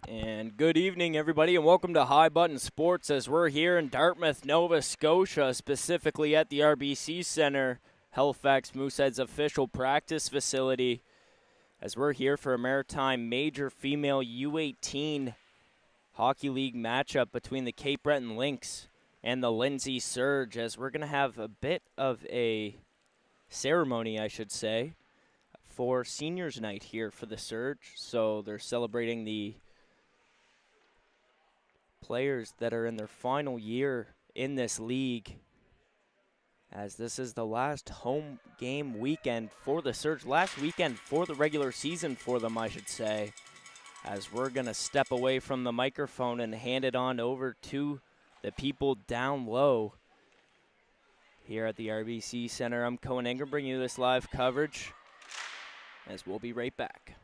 And good evening, everybody, and welcome to High Button Sports as we're here in Dartmouth, Nova Scotia, specifically at the RBC Center, Halifax Mooseheads official practice facility, as we're here for a Maritime Major Female U18 Hockey League matchup between the Cape Breton Lynx and the Lindsay Surge, as we're going to have a bit of a ceremony, I should say, for seniors night here for the Surge. So they're celebrating the players that are in their final year in this league, as this is the last home game weekend for the Surge, last weekend for the regular season for them, I should say, as we're going to step away from the microphone and hand it on over to the people down low here at the RBC Center. I'm Cohen Ingram bringing you this live coverage, as we'll be right back.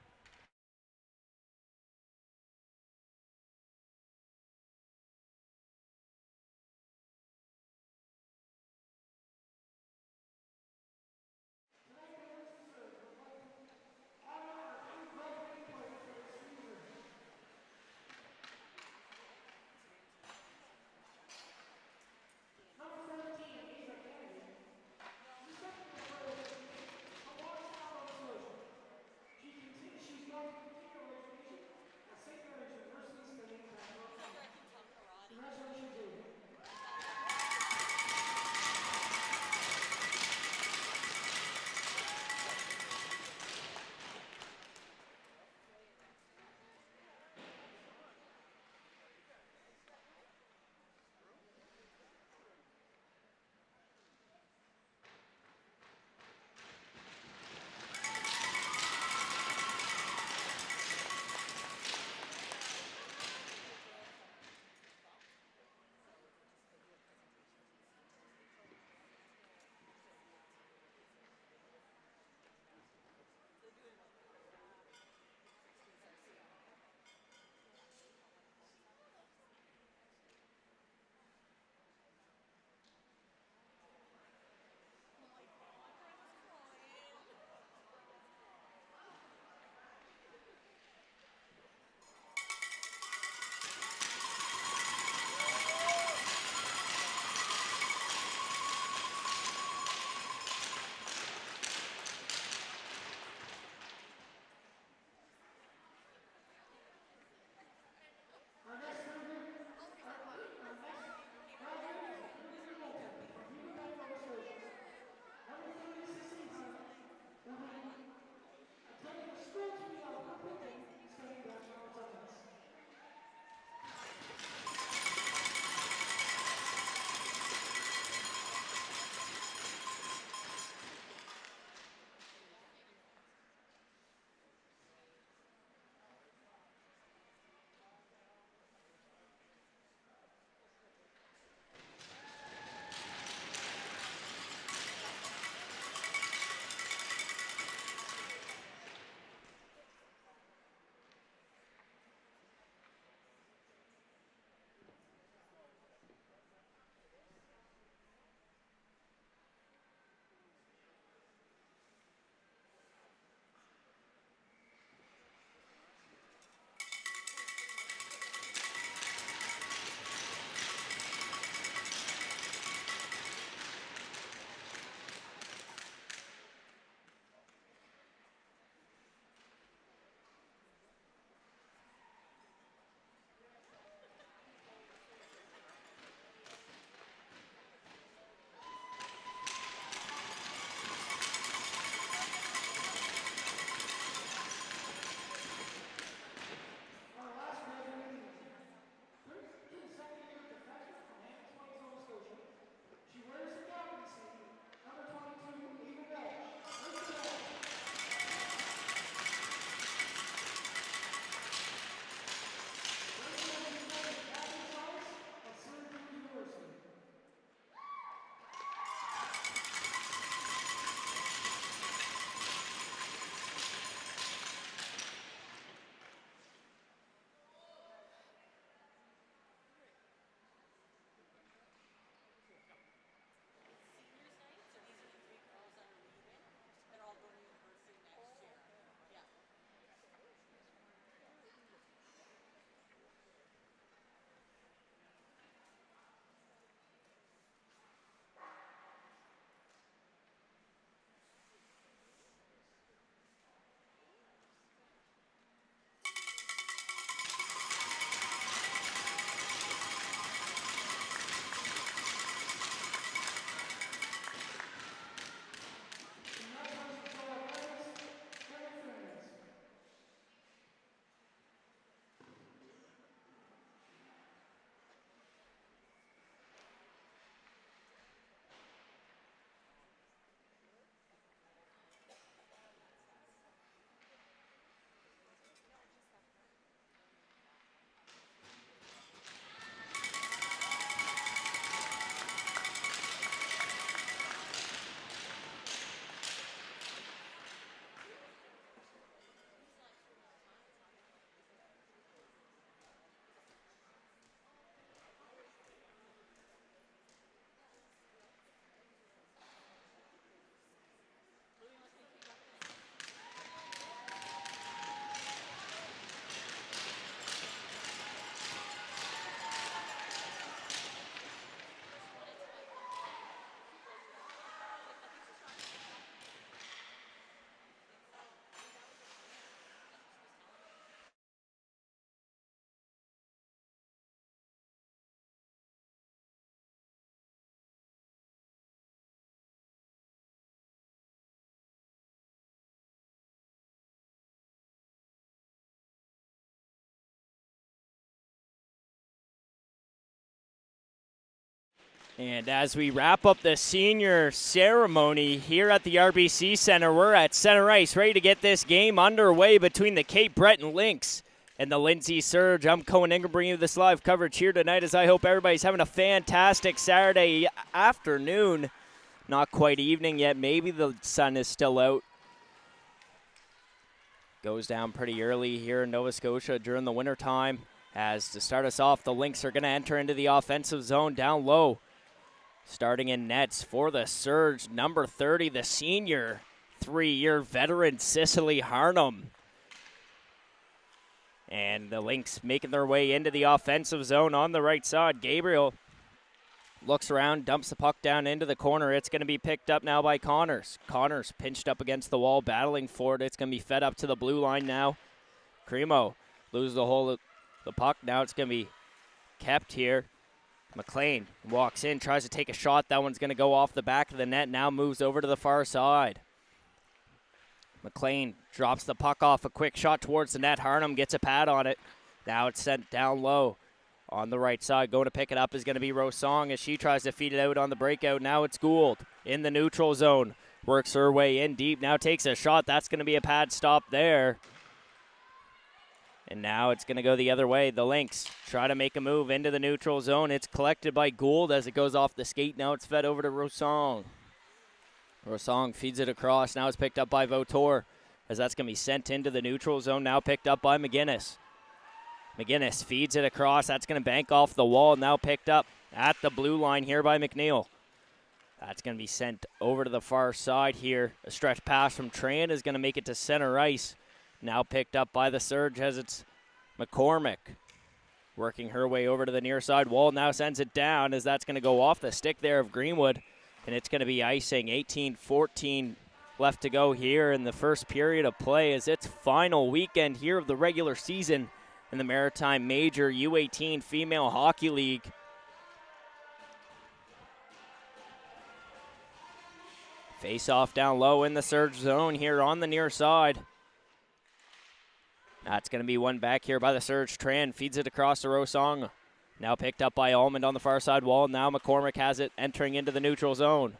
And as we wrap up the senior ceremony here at the RBC Center, we're at center ice ready to get this game underway between the Cape Breton Lynx and the Lindsay Surge. I'm Cohen Ingram bringing you this live coverage here tonight as I hope everybody's having a fantastic Saturday afternoon. Not quite evening yet. Maybe the sun is still out. Goes down pretty early here in Nova Scotia during the wintertime. As to start us off, the Lynx are going to enter into the offensive zone down low. Starting in nets for the Surge, number 30, the senior, 3-year veteran, Cicely Harnum. And the Lynx making their way into the offensive zone on the right side. Gabriel looks around, dumps the puck down into the corner. It's going to be picked up now by Connors. Connors pinched up against the wall, battling for it. It's going to be fed up to the blue line now. Cremo loses the hold of the puck. Now it's going to be kept here. McLean walks in, tries to take a shot. That one's going to go off the back of the net. Now moves over to the far side. McLean drops the puck off. A quick shot towards the net. Harnum gets a pad on it. Now it's sent down low on the right side. Going to pick it up is going to be Rosong as she tries to feed it out on the breakout. Now it's Gould in the neutral zone. Works her way in deep. Now takes a shot. That's going to be a pad stop there. And now it's going to go the other way. The Lynx try to make a move into the neutral zone. It's collected by Gould as it goes off the skate. Now it's fed over to Rosong. Rosong feeds it across. Now it's picked up by Vautour as that's going to be sent into the neutral zone. Now picked up by McGinnis. McGinnis feeds it across. That's going to bank off the wall. Now picked up at the blue line here by McNeil. That's going to be sent over to the far side here. A stretch pass from Tran is going to make it to center ice. Now picked up by the Surge as it's McCormick. Working her way over to the near side wall. Now sends it down as that's going to go off the stick there of Greenwood. And it's going to be icing. 18-14 left to go here in the first period of play as it's final weekend here of the regular season in the Maritime Major U18 Female Hockey League. Face off down low in the Surge zone here on the near side. That's going to be one back here by the Surge. Tran feeds it across to Rosong. Now picked up by Almond on the far side wall. Now McCormick has it entering into the neutral zone.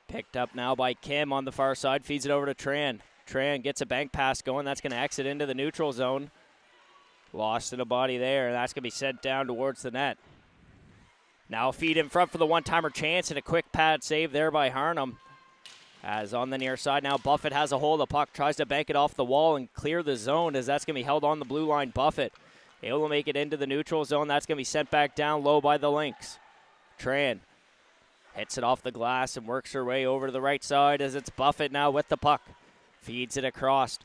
Picked up now by Kim on the far side. Feeds it over to Tran. Tran gets a bank pass going. That's going to exit into the neutral zone. Lost in a body there, and that's going to be sent down towards the net. Now a feed in front for the one-timer chance, and a quick pad save there by Harnum. As on the near side now, Buffett has a hold of the puck, tries to bank it off the wall and clear the zone as that's going to be held on the blue line. Buffett able to make it into the neutral zone. That's going to be sent back down low by the Lynx. Tran hits it off the glass and works her way over to the right side as it's Buffett now with the puck. Feeds it across.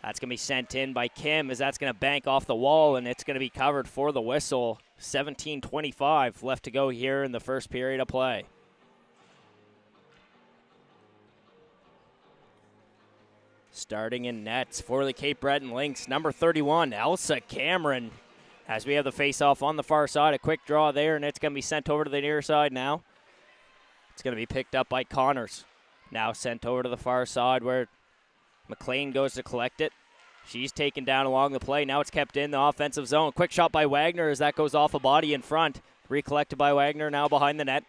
That's going to be sent in by Kim as that's going to bank off the wall, and it's going to be covered for the whistle. 17:25 left to go here in the first period of play. Starting in nets for the Cape Breton Lynx, number 31, Elsa Cameron. As we have the face-off on the far side, a quick draw there, and it's going to be sent over to the near side now. It's going to be picked up by Connors. Now sent over to the far side where McLean goes to collect it. She's taken down along the play. Now it's kept in the offensive zone. Quick shot by Wagner as that goes off a body in front. Recollected by Wagner now behind the net.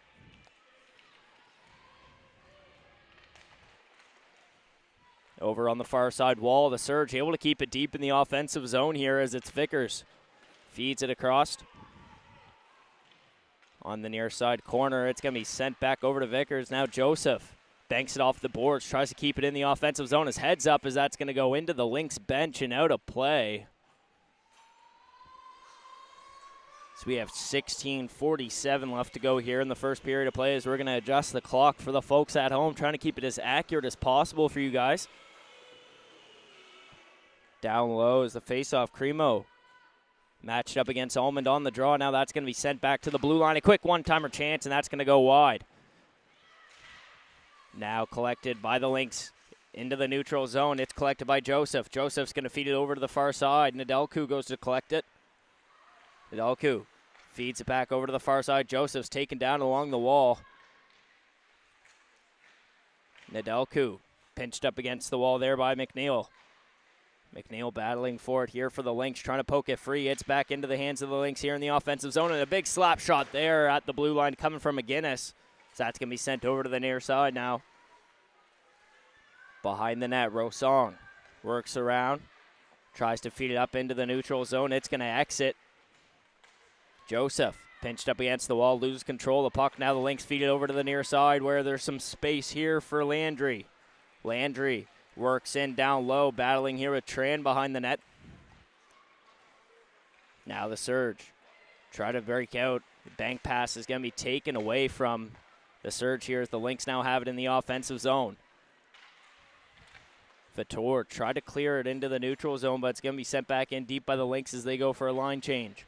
Over on the far side wall, the Surge able to keep it deep in the offensive zone here as it's Vickers. Feeds it across. On the near side corner, it's going to be sent back over to Vickers. Now Joseph banks it off the boards, tries to keep it in the offensive zone. His heads up as that's going to go into the Lynx bench and out of play. So we have 16:47 left to go here in the first period of play as we're going to adjust the clock for the folks at home, trying to keep it as accurate as possible for you guys. Down low is the faceoff. Cremo matched up against Almond on the draw. Now that's going to be sent back to the blue line. A quick one-timer chance, and that's going to go wide. Now collected by the Lynx into the neutral zone. It's collected by Joseph. Joseph's going to feed it over to the far side. Nedelku goes to collect it. Nedelku feeds it back over to the far side. Joseph's taken down along the wall. Nedelku pinched up against the wall there by McNeil. McNeil battling for it here for the Lynx, trying to poke it free. It's back into the hands of the Lynx here in the offensive zone, and a big slap shot there at the blue line coming from McGinnis. So that's going to be sent over to the near side now. Behind the net, Rosong works around, tries to feed it up into the neutral zone. It's going to exit. Joseph pinched up against the wall, loses control of the puck. Now the Lynx feed it over to the near side where there's some space here for Landry. Landry works in down low, battling here with Tran behind the net. Now the Surge try to break out. The bank pass is going to be taken away from the Surge here as the Lynx now have it in the offensive zone. Vitor tried to clear it into the neutral zone, but it's going to be sent back in deep by the Lynx as they go for a line change.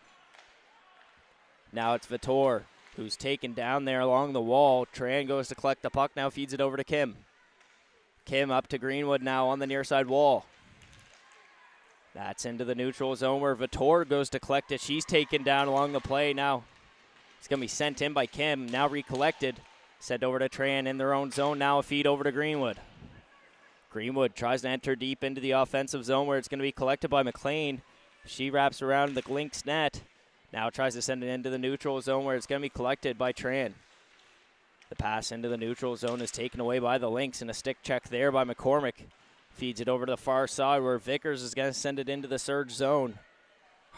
Now it's Vitor who's taken down there along the wall. Tran goes to collect the puck, now feeds it over to Kim. Kim up to Greenwood now on the near side wall. That's into the neutral zone where Vitor goes to collect it. She's taken down along the play. Now it's going to be sent in by Kim. Now recollected. Sent over to Tran in their own zone. Now a feed over to Greenwood. Greenwood tries to enter deep into the offensive zone where it's going to be collected by McLean. She wraps around the Lynx net. Now tries to send it into the neutral zone where it's going to be collected by Tran. The pass into the neutral zone is taken away by the Lynx, and a stick check there by McCormick. Feeds it over to the far side where Vickers is going to send it into the Surge zone.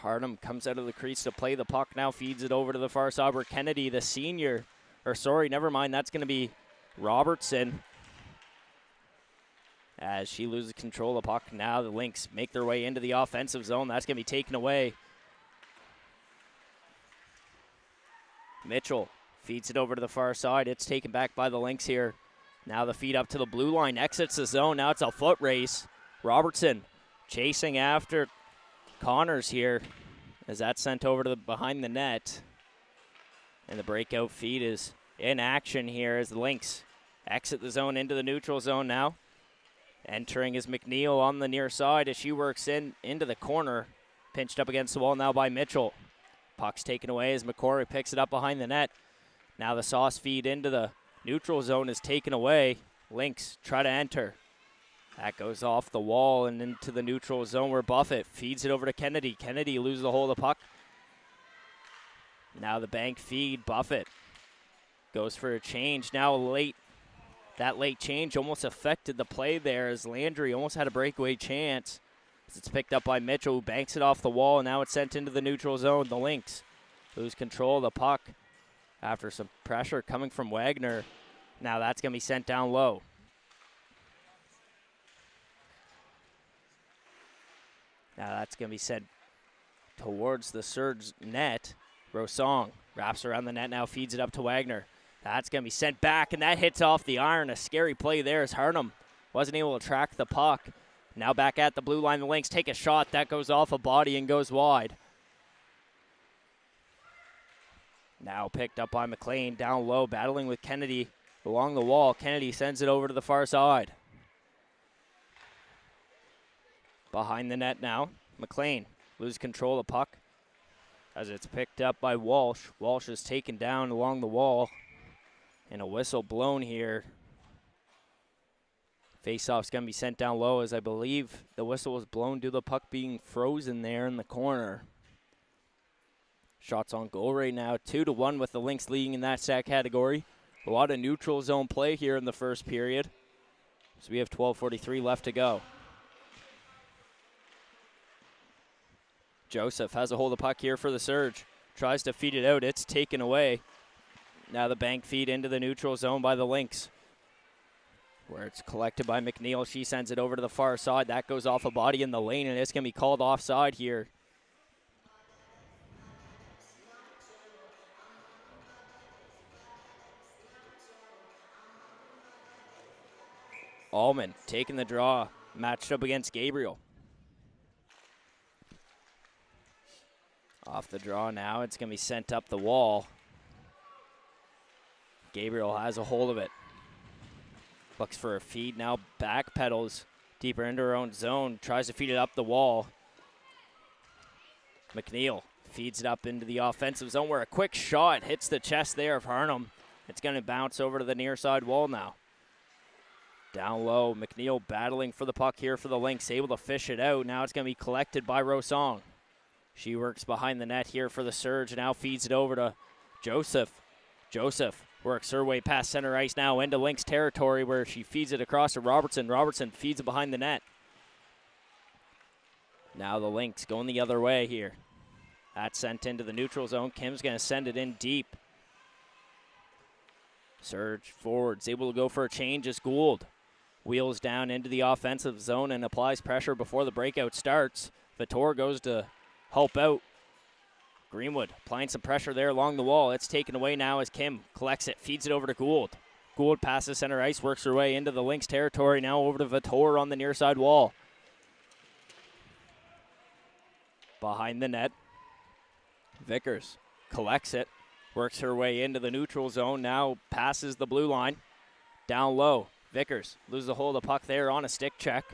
Harnum comes out of the crease to play the puck, now feeds it over to the far side where Kennedy, the senior, that's going to be Robertson. As she loses control of the puck, now the Lynx make their way into the offensive zone. That's going to be taken away. Mitchell feeds it over to the far side. It's taken back by the Lynx here. Now the feed up to the blue line, exits the zone. Now it's a foot race. Robertson chasing after Connors here as that's sent over to behind the net. And the breakout feed is in action here as the Lynx exit the zone into the neutral zone now. Entering is McNeil on the near side as she works into the corner. Pinched up against the wall now by Mitchell. Puck's taken away as McCormick picks it up behind the net. Now the sauce feed into the neutral zone is taken away. Lynx try to enter. That goes off the wall and into the neutral zone where Buffett feeds it over to Kennedy. Kennedy loses the hold of the puck. Now the bank feed. Buffett goes for a change. Now that late change almost affected the play there as Landry almost had a breakaway chance. It's picked up by Mitchell, who banks it off the wall, and now it's sent into the neutral zone. The Lynx lose control of the puck after some pressure coming from Wagner. Now that's going to be sent down low. Now that's going to be sent towards the Surge net. Rosong wraps around the net now, feeds it up to Wagner. That's going to be sent back, and that hits off the iron. A scary play there as Harnum wasn't able to track the puck. Now back at the blue line, the Lynx take a shot. That goes off a body and goes wide. Now picked up by McLean, down low, battling with Kennedy along the wall. Kennedy sends it over to the far side. Behind the net now, McLean loses control of the puck as it's picked up by Walsh. Walsh is taken down along the wall, and a whistle blown here. Faceoff's going to be sent down low as I believe the whistle was blown due to the puck being frozen there in the corner. Shots on goal right now, 2-1 with the Lynx leading in that stat category. A lot of neutral zone play here in the first period. So we have 12:43 left to go. Joseph has a hold of the puck here for the Surge. Tries to feed it out. It's taken away. Now the bank feed into the neutral zone by the Lynx, where it's collected by McNeil. She sends it over to the far side. That goes off a body in the lane, and it's going to be called offside here. Allman taking the draw, matched up against Gabriel. Off the draw now, it's going to be sent up the wall. Gabriel has a hold of it. Looks for a feed now, backpedals deeper into her own zone, tries to feed it up the wall. McNeil feeds it up into the offensive zone where a quick shot hits the chest there of Harnum. It's going to bounce over to the near side wall now. Down low, McNeil battling for the puck here for the Lynx, able to fish it out. Now it's going to be collected by Rosong. She works behind the net here for the Surge, now feeds it over to Joseph. Joseph works her way past center ice now into Lynx territory where she feeds it across to Robertson. Robertson feeds it behind the net. Now the Lynx going the other way here. That's sent into the neutral zone. Kim's going to send it in deep. Surge forwards, able to go for a change as Gould wheels down into the offensive zone and applies pressure before the breakout starts. Vitor goes to help out. Greenwood applying some pressure there along the wall. It's taken away now as Kim collects it, feeds it over to Gould. Gould passes center ice, works her way into the Lynx territory, now over to Vitor on the near side wall. Behind the net, Vickers collects it, works her way into the neutral zone, now passes the blue line. Down low, Vickers loses a hold of the puck there on a stick check.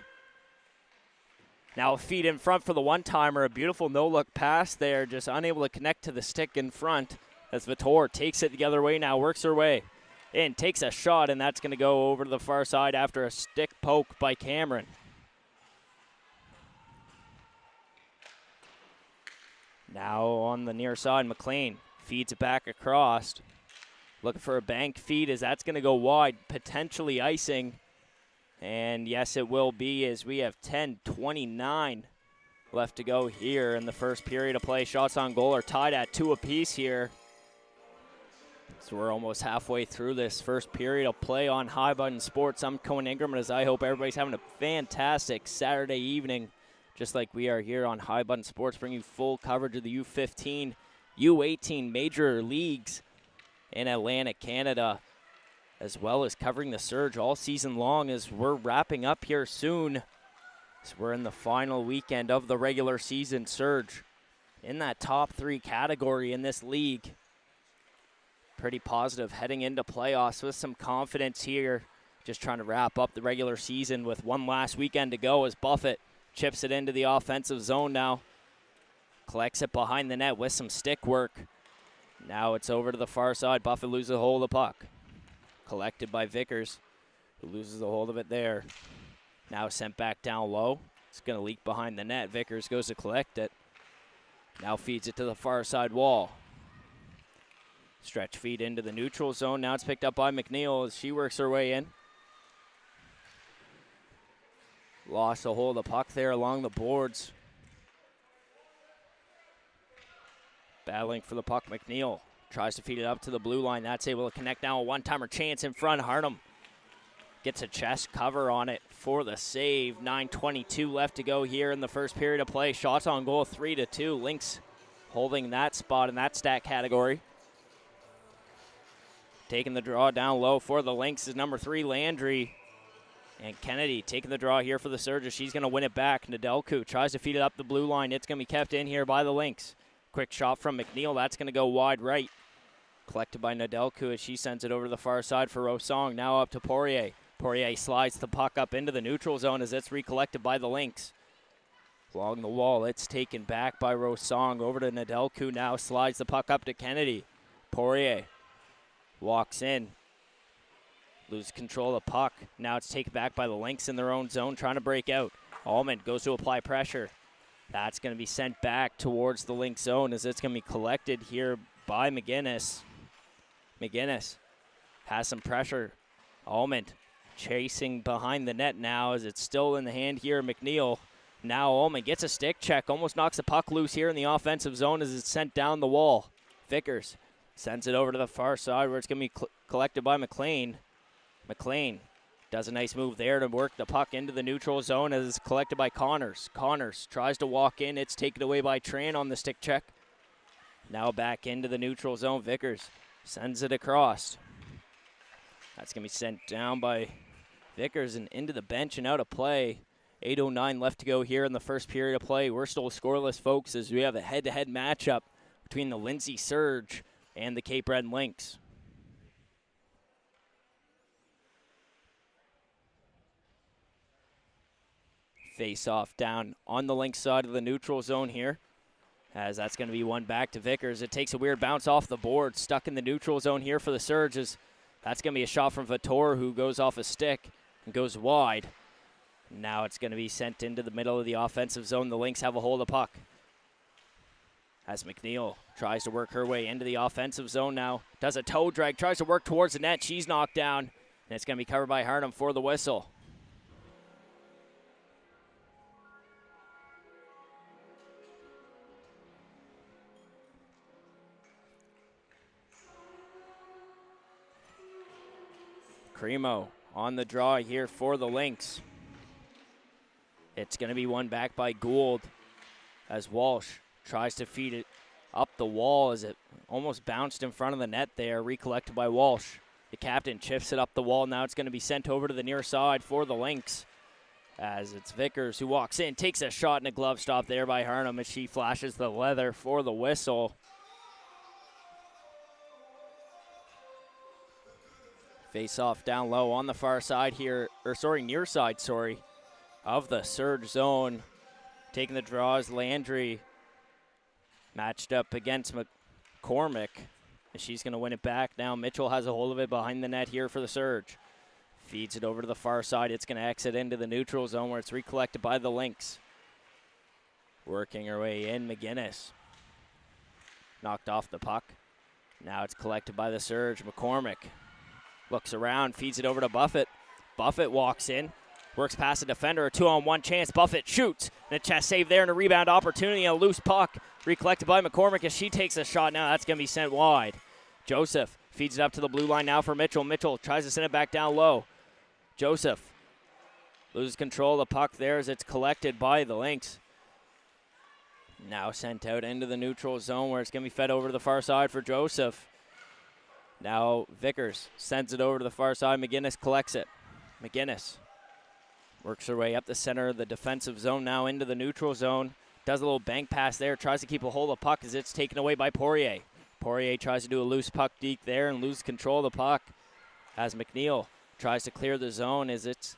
Now a feed in front for the one-timer, a beautiful no-look pass there, just unable to connect to the stick in front as Vitor takes it the other way now, works her way in, takes a shot, and that's going to go over to the far side after a stick poke by Cameron. Now on the near side, McLean feeds it back across. Looking for a bank feed as that's going to go wide, potentially icing. And yes, it will be as we have 10:29 left to go here in the first period of play. Shots on goal are tied at 2 apiece here. So we're almost halfway through this first period of play on High Button Sports. I'm Cohen Ingram, as I hope everybody's having a fantastic Saturday evening, just like we are here on High Button Sports, bringing you full coverage of the U15, U18 major leagues in Atlantic Canada, as well as covering the Surge all season long as we're wrapping up here soon. As we're in the final weekend of the regular season. Surge in that top 3 category in this league. Pretty positive heading into playoffs with some confidence here. Just trying to wrap up the regular season with one last weekend to go as Buffett chips it into the offensive zone now. Collects it behind the net with some stick work. Now it's over to the far side. Buffett loses a hold of the puck. Collected by Vickers, who loses a hold of it there. Now sent back down low. It's going to leak behind the net. Vickers goes to collect it. Now feeds it to the far side wall. Stretch feed into the neutral zone. Now it's picked up by McNeil as she works her way in. Lost a hold of the puck there along the boards. Battling for the puck, McNeil tries to feed it up to the blue line. That's able to connect now. A one-timer chance in front. Harnum gets a chest cover on it for the save. 9:22 left to go here in the first period of play. Shots on goal 3-2. Lynx holding that spot in that stat category. Taking the draw down low for the Lynx is number 3, Landry. And Kennedy taking the draw here for the Surge. She's going to win it back. Nedelku tries to feed it up the blue line. It's going to be kept in here by the Lynx. Quick shot from McNeil. That's going to go wide right. Collected by Nedelku as she sends it over to the far side for Rosong. Now up to Poirier. Poirier slides the puck up into the neutral zone as it's recollected by the Lynx. Along the wall, it's taken back by Rosong. Over to Nedelku now. Slides the puck up to Kennedy. Poirier walks in. Loses control of the puck. Now it's taken back by the Lynx in their own zone, trying to break out. Allman goes to apply pressure. That's going to be sent back towards the Lynx zone as it's going to be collected here by McGinnis. McGinnis has some pressure. Allman chasing behind the net now as it's still in the hand here of McNeil. Now Allman gets a stick check, almost knocks the puck loose here in the offensive zone as it's sent down the wall. Vickers sends it over to the far side where it's going to be collected by McLean. McLean does a nice move there to work the puck into the neutral zone as it's collected by Connors. Connors tries to walk in. It's taken away by Tran on the stick check. Now back into the neutral zone. Vickers sends it across. That's going to be sent down by Vickers and into the bench and out of play. 8:09 left to go here in the first period of play. We're still scoreless, folks, as we have a head-to-head matchup between the Lindsay Surge and the Cape Breton Lynx. Face off down on the Lynx side of the neutral zone here, as that's going to be one back to Vickers. It takes a weird bounce off the board, stuck in the neutral zone here for the Surge. That's going to be a shot from Vitor, who goes off a stick, and goes wide. Now it's going to be sent into the middle of the offensive zone. The Lynx have a hold of the puck. As McNeil tries to work her way into the offensive zone now. Does a toe drag, tries to work towards the net. She's knocked down, and it's going to be covered by Harnum for the whistle. Cremo on the draw here for the Lynx. It's going to be won back by Gould as Walsh tries to feed it up the wall as it almost bounced in front of the net there, recollected by Walsh. The captain chips it up the wall. Now it's going to be sent over to the near side for the Lynx as it's Vickers who walks in, takes a shot and a glove stop there by Harnum as she flashes the leather for the whistle. Face off down low on the far side here, near side, of the Surge zone. Taking the draws, Landry matched up against McCormick, and she's going to win it back. Now Mitchell has a hold of it behind the net here for the Surge. Feeds it over to the far side. It's going to exit into the neutral zone where it's recollected by the Lynx. Working her way in, McGinnis. Knocked off the puck. Now it's collected by the Surge. McCormick looks around, feeds it over to Buffett. Buffett walks in, works past the defender, a 2-on-1 chance. Buffett shoots, and a chest save there and a rebound opportunity. A loose puck recollected by McCormick as she takes a shot. Now that's going to be sent wide. Joseph feeds it up to the blue line now for Mitchell. Mitchell tries to send it back down low. Joseph loses control of the puck there as it's collected by the Lynx. Now sent out into the neutral zone where it's going to be fed over to the far side for Joseph. Now Vickers sends it over to the far side. McGinnis collects it. McGinnis works her way up the center of the defensive zone now into the neutral zone. Does a little bank pass there. Tries to keep a hold of the puck as it's taken away by Poirier. Poirier tries to do a loose puck deke there and lose control of the puck as McNeil tries to clear the zone as it's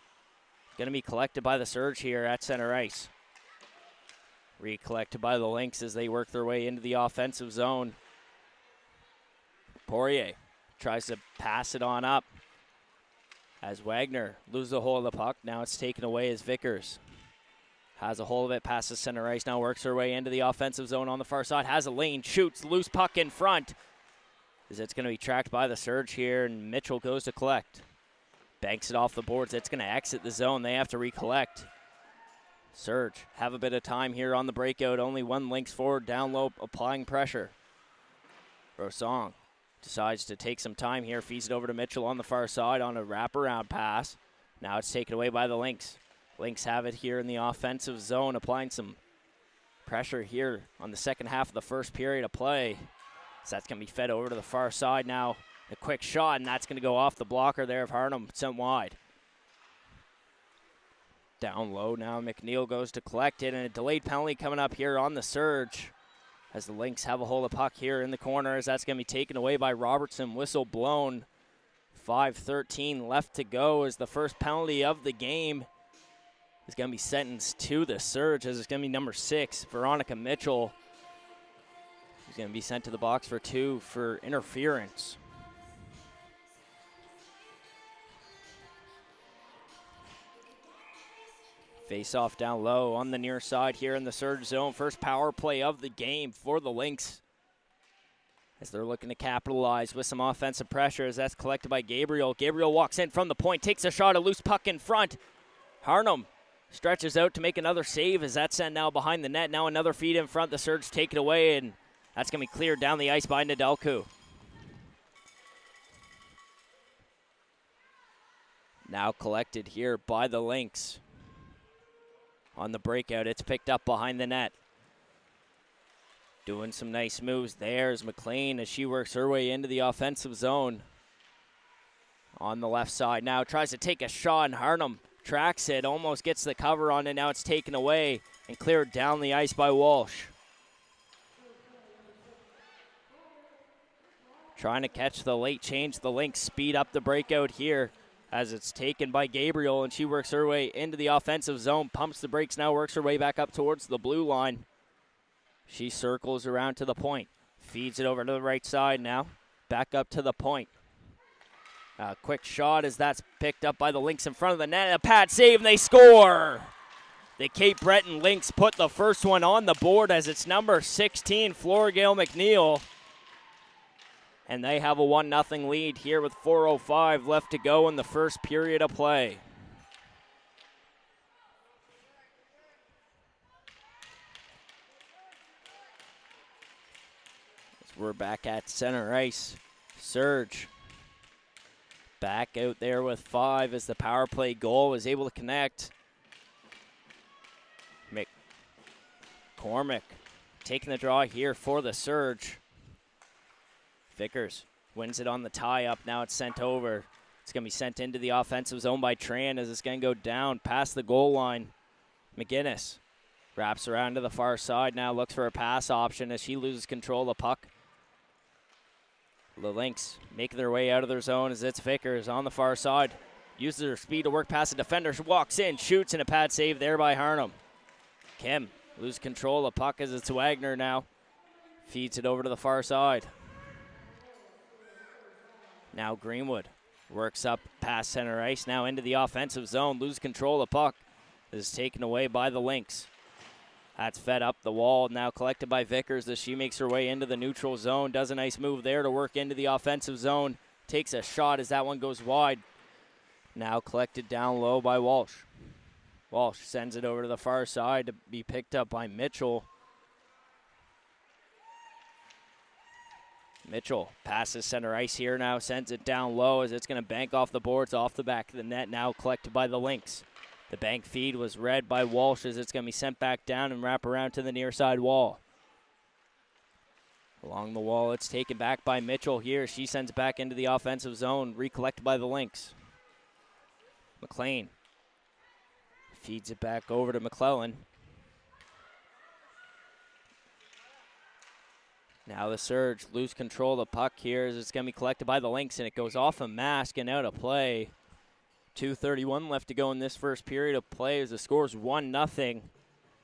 going to be collected by the Surge here at center ice. Recollected by the Lynx as they work their way into the offensive zone. Poirier tries to pass it on up as Wagner loses a hold of the puck. Now it's taken away as Vickers has a hold of it, passes center ice, now works her way into the offensive zone on the far side, has a lane, shoots, loose puck in front, as it's going to be tracked by the Surge here, and Mitchell goes to collect. Banks it off the boards, it's going to exit the zone, they have to recollect. Surge have a bit of time here on the breakout, only one Lynx forward, down low, applying pressure. Rosong decides to take some time here, feeds it over to Mitchell on the far side on a wraparound pass. Now it's taken away by the Lynx. Lynx have it here in the offensive zone, applying some pressure here on the second half of the first period of play. So that's going to be fed over to the far side now. A quick shot, and that's going to go off the blocker there of Harnum, sent wide. Down low now, McNeil goes to collect it, and a delayed penalty coming up here on the Surge as the Lynx have a hold of puck here in the corner, as that's going to be taken away by Robertson. Whistle blown. 5:13 left to go as the first penalty of the game is going to be sentenced to the Surge, as it's going to be number 6, Veronica Mitchell. She's going to be sent to the box for 2 for interference. Face off down low on the near side here in the Surge zone. First power play of the game for the Lynx, as they're looking to capitalize with some offensive pressure, as that's collected by Gabriel. Gabriel walks in from the point, takes a shot, a loose puck in front. Harnum stretches out to make another save as that's sent now behind the net. Now another feed in front. The Surge take it away, and that's going to be cleared down the ice by Nedelku. Now collected here by the Lynx. On the breakout, it's picked up behind the net. Doing some nice moves. There's McLean as she works her way into the offensive zone. On the left side now, tries to take a shot, and Harnum tracks it, almost gets the cover on it. Now it's taken away and cleared down the ice by Walsh. Trying to catch the late change. The Lynx speed up the breakout here as it's taken by Gabriel, and she works her way into the offensive zone, pumps the brakes now, works her way back up towards the blue line. She circles around to the point, feeds it over to the right side now, back up to the point. A quick shot as that's picked up by the Lynx in front of the net. A pad save, and they score! The Cape Breton Lynx put the first one on the board as it's number 16, Florigale McNeil. And they have a 1-0 lead here with 4:05 left to go in the first period of play. As we're back at center ice. Surge back out there with 5 as the power play goal was able to connect. McCormick taking the draw here for the Surge. Vickers wins it on the tie-up. Now it's sent over. It's going to be sent into the offensive zone by Tran as it's going to go down past the goal line. McGinnis wraps around to the far side now, looks for a pass option as she loses control of the puck. The Lynx make their way out of their zone as it's Vickers on the far side. Uses her speed to work past the defender. She walks in, shoots, and a pad save there by Harnham. Kim loses control of the puck as it's Wagner now. Feeds it over to the far side. Now Greenwood works up past center ice, now into the offensive zone. Loses control of the puck. This is taken away by the Lynx. That's fed up the wall, now collected by Vickers as she makes her way into the neutral zone. Does a nice move there to work into the offensive zone. Takes a shot as that one goes wide. Now collected down low by Walsh. Walsh sends it over to the far side to be picked up by Mitchell. Mitchell passes center ice here now, sends it down low as it's going to bank off the boards, off the back of the net, now collected by the Lynx. The bank feed was read by Walsh as it's going to be sent back down and wrap around to the near side wall. Along the wall, it's taken back by Mitchell here. She sends it back into the offensive zone, recollected by the Lynx. McLean feeds it back over to McClellan. Now the Surge lose control of the puck here as it's going to be collected by the Lynx, and it goes off a mask and out of play. 2:31 left to go in this first period of play as the score's 1-0.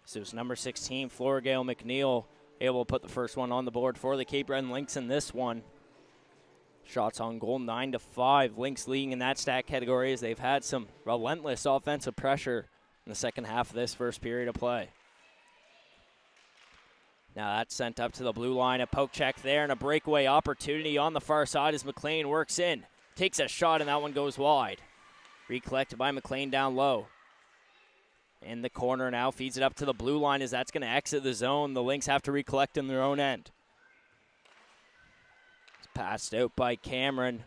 So it's number 16, Florigale McNeil, able to put the first one on the board for the Cape Breton Lynx in this one. Shots on goal 9-5. Lynx leading in that stat category as they've had some relentless offensive pressure in the second half of this first period of play. Now that's sent up to the blue line. A poke check there and a breakaway opportunity on the far side as McLean works in. Takes a shot and that one goes wide. Recollected by McLean down low. In the corner now, feeds it up to the blue line as that's going to exit the zone. The Lynx have to recollect in their own end. It's passed out by Cameron.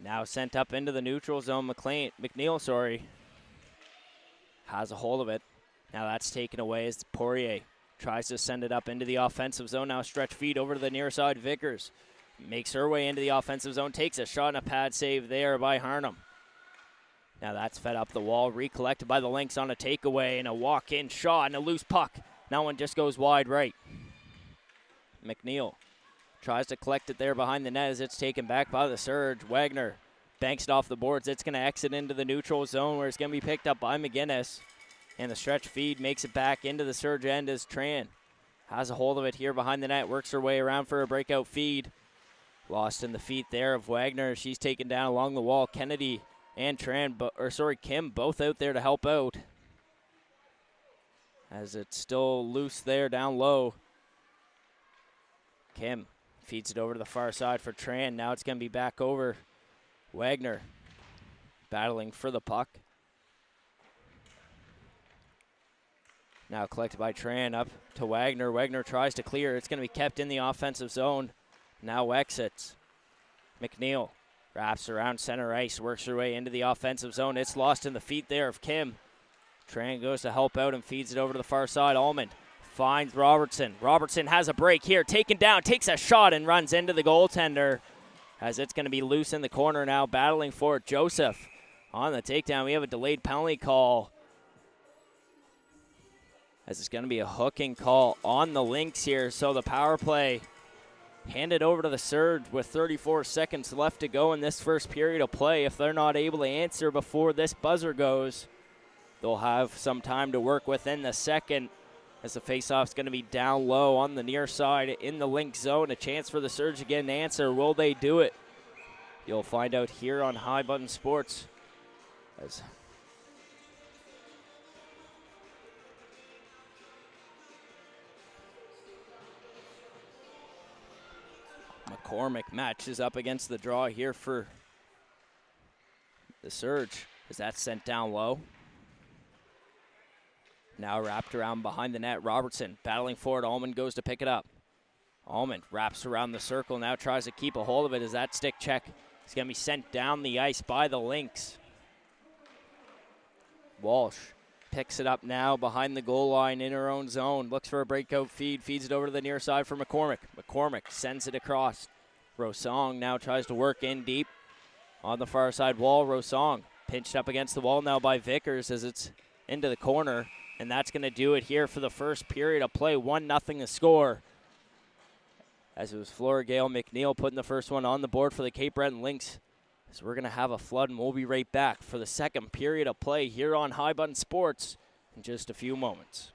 Now sent up into the neutral zone. McNeil has a hold of it. Now that's taken away as Poirier tries to send it up into the offensive zone. Now stretch feed over to the near side. Vickers makes her way into the offensive zone. Takes a shot and a pad save there by Harnham. Now that's fed up the wall. Recollected by the Lynx on a takeaway and a walk-in shot and a loose puck. That one just goes wide right. McNeil tries to collect it there behind the net as it's taken back by the Surge. Wagner banks it off the boards. It's going to exit into the neutral zone where it's going to be picked up by McGinnis. And the stretch feed makes it back into the Surge end as Tran has a hold of it here behind the net. Works her way around for a breakout feed. Lost in the feet there of Wagner. She's taken down along the wall. Kennedy and Kim both out there to help out. As it's still loose there down low. Kim feeds it over to the far side for Tran. Now it's going to be back over. Wagner battling for the puck. Now collected by Tran up to Wagner. Wagner tries to clear. It's going to be kept in the offensive zone. Now exits. McNeil wraps around center ice, works her way into the offensive zone. It's lost in the feet there of Kim. Tran goes to help out and feeds it over to the far side. Almond finds Robertson. Robertson has a break here, taken down, takes a shot and runs into the goaltender as it's going to be loose in the corner now, battling for it. Joseph on the takedown. We have a delayed penalty call as it's going to be a hooking call on the Lynx here. So the power play handed over to the Surge with 34 seconds left to go in this first period of play. If they're not able to answer before this buzzer goes, they'll have some time to work within the second as the faceoff's going to be down low on the near side in the Lynx zone. A chance for the Surge again to answer. Will they do it? You'll find out here on High Button Sports. As McCormick matches up against the draw here for the Surge. Is that sent down low? Now wrapped around behind the net. Robertson battling forward. Allman goes to pick it up. Allman wraps around the circle, now tries to keep a hold of it as that stick check is going to be sent down the ice by the Lynx. Walsh picks it up now behind the goal line in her own zone. Looks for a breakout feed, feeds it over to the near side for McCormick. McCormick sends it across. Rosong now tries to work in deep on the far side wall. Rosong pinched up against the wall now by Vickers as it's into the corner. And that's going to do it here for the first period of play. 1-0 the score. As it was Flora Gale McNeil putting the first one on the board for the Cape Breton Lynx. So we're going to have a flood, and we'll be right back for the second period of play here on High Button Sports in just a few moments.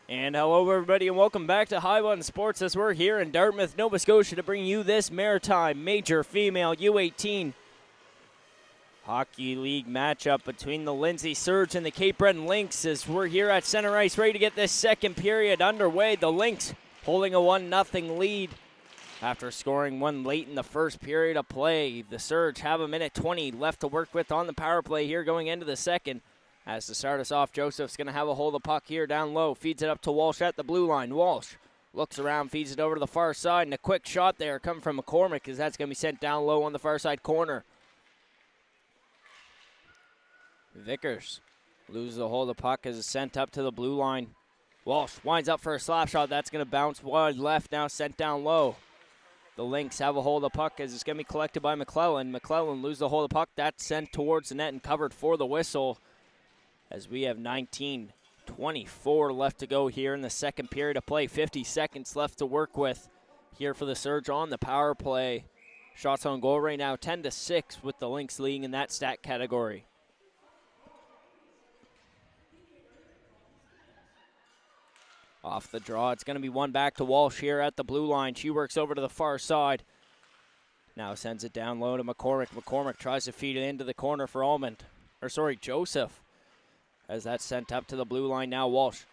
And hello, everybody, and welcome back to High Button Sports as we're here in Dartmouth, Nova Scotia to bring you this Maritime Major Female U18 Hockey League matchup between the Lindsay Surge and the Cape Breton Lynx as we're here at center ice ready to get this second period underway. The Lynx holding a 1-0 lead after scoring one late in the first period of play. The Surge have a minute 20 left to work with on the power play here going into the second. As to start us off, Joseph's going to have a hold of the puck here down low. Feeds it up to Walsh at the blue line. Walsh looks around, feeds it over to the far side, and a quick shot there coming from McCormick as that's going to be sent down low on the far side corner. Vickers loses a hold of the puck as it's sent up to the blue line. Walsh winds up for a slap shot. That's going to bounce wide left, now sent down low. The Lynx have a hold of the puck as it's going to be collected by McClellan. McClellan loses the hold of the puck. That's sent towards the net and covered for the whistle. As we have 19:24 left to go here in the second period of play. 50 seconds left to work with here for the Surge on the power play. Shots on goal right now 10-6 with the Lynx leading in that stat category. Off the draw, it's going to be one back to Walsh here at the blue line. She works over to the far side. Now sends it down low to McCormick. McCormick tries to feed it into the corner for Joseph. As that's sent up to the blue line now, Walsh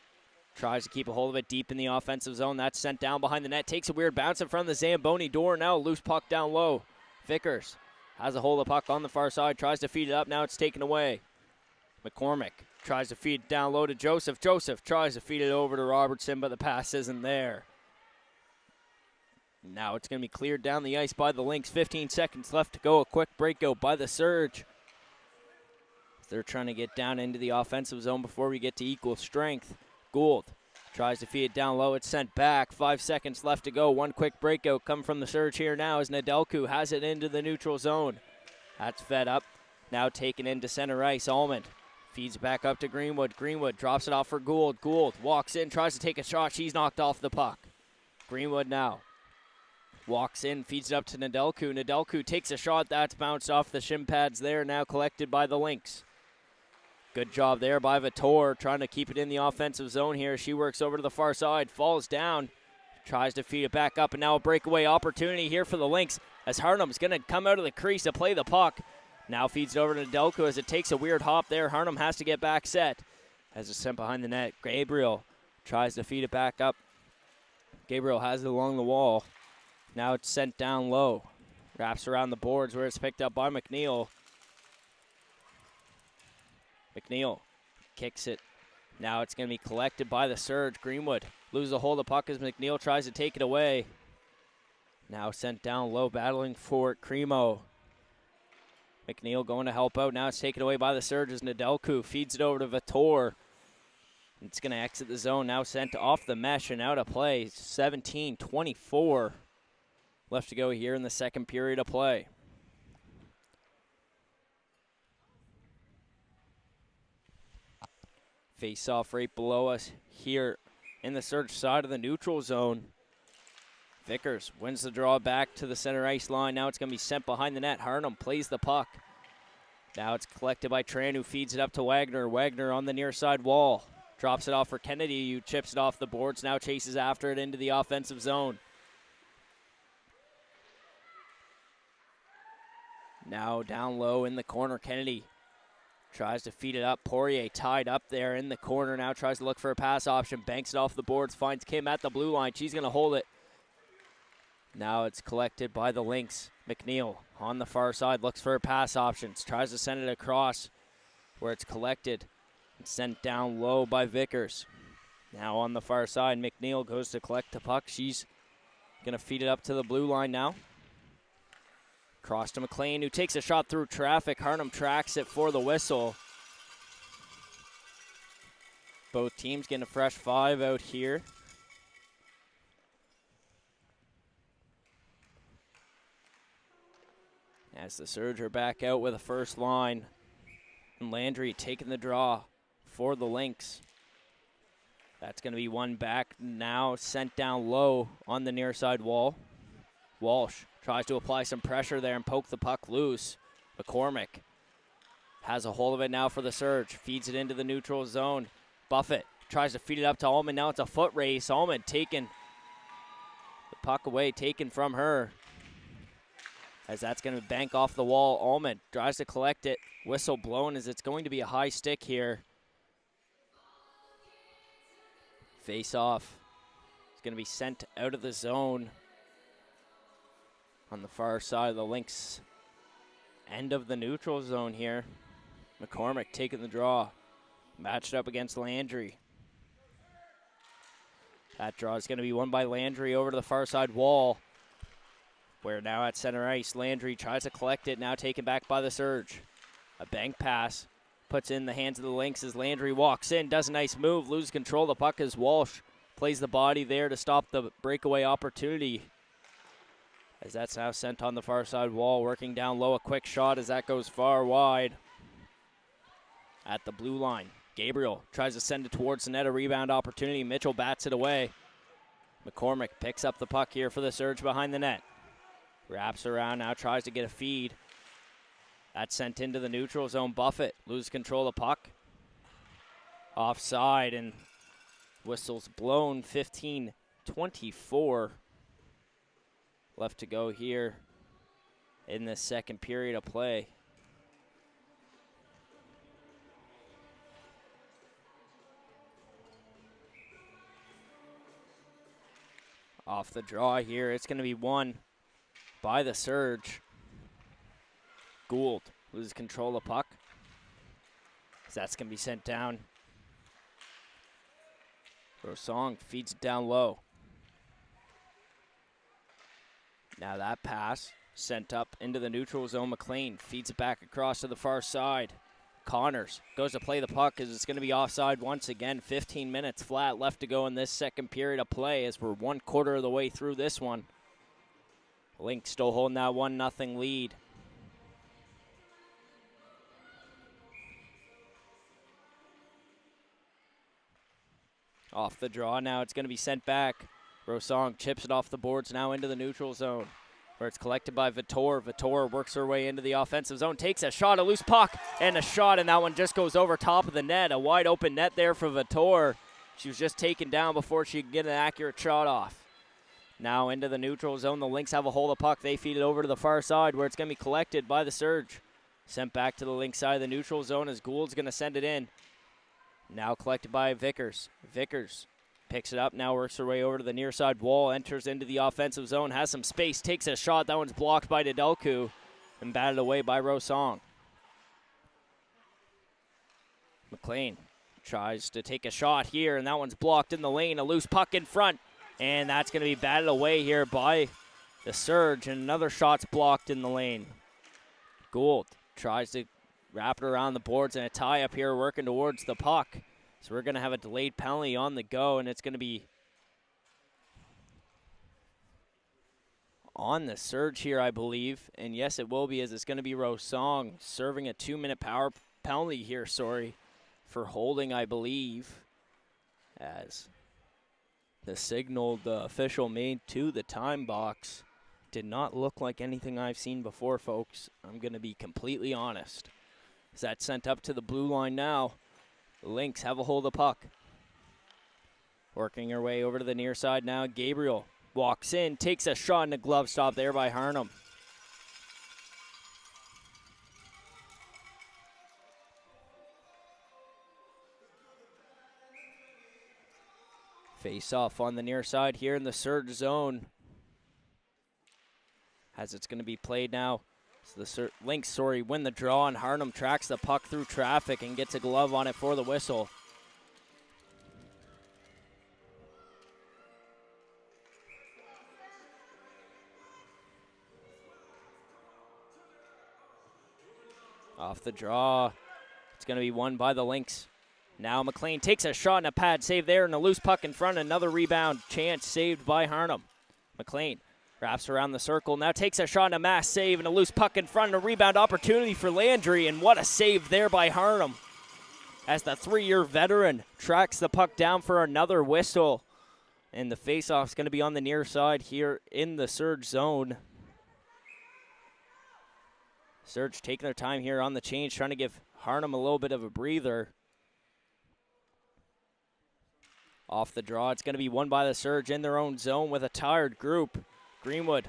tries to keep a hold of it deep in the offensive zone. That's sent down behind the net. Takes a weird bounce in front of the Zamboni door. Now a loose puck down low. Vickers has a hold of the puck on the far side. Tries to feed it up. Now it's taken away. McCormick tries to feed it down low to Joseph. Joseph tries to feed it over to Robertson, but the pass isn't there. Now it's going to be cleared down the ice by the Lynx. 15 seconds left to go. A quick breakout by the Surge. They're trying to get down into the offensive zone before we get to equal strength. Gould tries to feed it down low. It's sent back. 5 seconds left to go. One quick breakout coming from the Surge here now as Nedelku has it into the neutral zone. That's fed up. Now taken into center ice. Almond feeds it back up to Greenwood. Greenwood drops it off for Gould. Gould walks in, tries to take a shot. She's knocked off the puck. Greenwood now walks in, feeds it up to Nedelku. Nedelku takes a shot. That's bounced off the shin pads there. Now collected by the Lynx. Good job there by Vitor, trying to keep it in the offensive zone here. She works over to the far side, falls down, tries to feed it back up, and now a breakaway opportunity here for the Lynx as Harnum's going to come out of the crease to play the puck. Now feeds it over to Delco as it takes a weird hop there. Harnum has to get back set as it's sent behind the net. Gabriel tries to feed it back up. Gabriel has it along the wall. Now it's sent down low. Wraps around the boards where it's picked up by McNeil. McNeil kicks it. Now it's going to be collected by the Surge. Greenwood loses a hold of the puck as McNeil tries to take it away. Now sent down low, battling for it, Cremo. McNeil going to help out. Now it's taken away by the Surge as Nedelku feeds it over to Vitor. It's going to exit the zone. Now sent off the mesh and out of play. 17:24 left to go here in the second period of play. Face off right below us here in the Surge side of the neutral zone. Vickers wins the draw back to the center ice line. Now it's going to be sent behind the net. Harnum plays the puck. Now it's collected by Tran, who feeds it up to Wagner. Wagner on the near side wall. Drops it off for Kennedy, who chips it off the boards. Now chases after it into the offensive zone. Now down low in the corner, Kennedy tries to feed it up. Poirier tied up there in the corner. Now tries to look for a pass option. Banks it off the boards. Finds Kim at the blue line. She's going to hold it. Now it's collected by the Lynx. McNeil on the far side looks for pass options. Tries to send it across where it's collected and sent down low by Vickers. Now on the far side, McNeil goes to collect the puck. She's going to feed it up to the blue line now. Cross to McLean, who takes a shot through traffic. Harnum tracks it for the whistle. Both teams getting a fresh 5 out here. As the Surge are back out with a first line. And Landry taking the draw for the Lynx. That's going to be one back now, sent down low on the near side wall. Walsh tries to apply some pressure there and poke the puck loose. McCormick has a hold of it now for the Surge. Feeds it into the neutral zone. Buffett tries to feed it up to Allman. Now it's a foot race. Allman taking the puck away, taken from her. As that's going to bank off the wall. Allman tries to collect it. Whistle blown as it's going to be a high stick here. Face off. It's going to be sent out of the zone on the far side of the Lynx end of the neutral zone here. McCormick taking the draw. Matched up against Landry. That draw is going to be won by Landry over to the far side wall. Where now at center ice, Landry tries to collect it, now taken back by the Surge. A bank pass, puts in the hands of the Lynx as Landry walks in, does a nice move, loses control of the puck as Walsh plays the body there to stop the breakaway opportunity. As that's now sent on the far side wall, working down low, a quick shot as that goes far wide. At the blue line, Gabriel tries to send it towards the net, a rebound opportunity. Mitchell bats it away. McCormick picks up the puck here for the Surge behind the net. Wraps around, now tries to get a feed. That's sent into the neutral zone. Buffett loses control of the puck. Offside, and whistle's blown. 15-24 left to go here in the second period of play. Off the draw here, it's going to be won by the Surge. Gould loses control of the puck. So that's going to be sent down. Rosong feeds it down low. Now that pass sent up into the neutral zone. McLean feeds it back across to the far side. Connors goes to play the puck as it's going to be offside once again. 15 minutes flat left to go in this second period of play as we're 1/4 of the way through this one. Lynx still holding that 1-0 lead. Off the draw now, it's going to be sent back. Rosong chips it off the boards now into the neutral zone, where it's collected by Vitor. Vitor works her way into the offensive zone, takes a shot, a loose puck, and a shot, and that one just goes over top of the net. A wide open net there for Vitor. She was just taken down before she could get an accurate shot off. Now into the neutral zone, the Lynx have a hold of the puck. They feed it over to the far side where it's going to be collected by the Surge. Sent back to the Lynx side of the neutral zone as Gould's going to send it in. Now collected by Vickers. Vickers picks it up, now works her way over to the near side wall, enters into the offensive zone, has some space, takes a shot. That one's blocked by Nedelku and batted away by Rosong. McLean tries to take a shot here, and that one's blocked in the lane. A loose puck in front, and that's going to be batted away here by the Surge, and another shot's blocked in the lane. Gould tries to wrap it around the boards, and a tie up here working towards the puck. So we're going to have a delayed penalty on the go, and it's going to be on the Surge here, I believe. And yes, it will be, as it's going to be Rosong serving a 2-minute power penalty here, for holding, I believe, as the signal the official made to the time box did not look like anything I've seen before, folks. I'm going to be completely honest. As that's sent up to the blue line now. The Lynx have a hold of the puck. Working her way over to the near side now. Gabriel walks in, takes a shot, and a glove stop there by Harnum. Face off on the near side here in the Surge zone. As it's going to be played now. So the Lynx, win the draw, and Harnum tracks the puck through traffic and gets a glove on it for the whistle. Off the draw. It's going to be won by the Lynx. Now McLean takes a shot and a pad save there, and a loose puck in front. Another rebound chance saved by Harnum. McLean wraps around the circle, now takes a shot and a mass save, and a loose puck in front, and a rebound opportunity for Landry, and what a save there by Harnum. As the 3-year veteran tracks the puck down for another whistle. And the faceoff is going to be on the near side here in the Surge zone. Surge taking their time here on the change, trying to give Harnum a little bit of a breather. Off the draw, it's going to be won by the Surge in their own zone with a tired group. Greenwood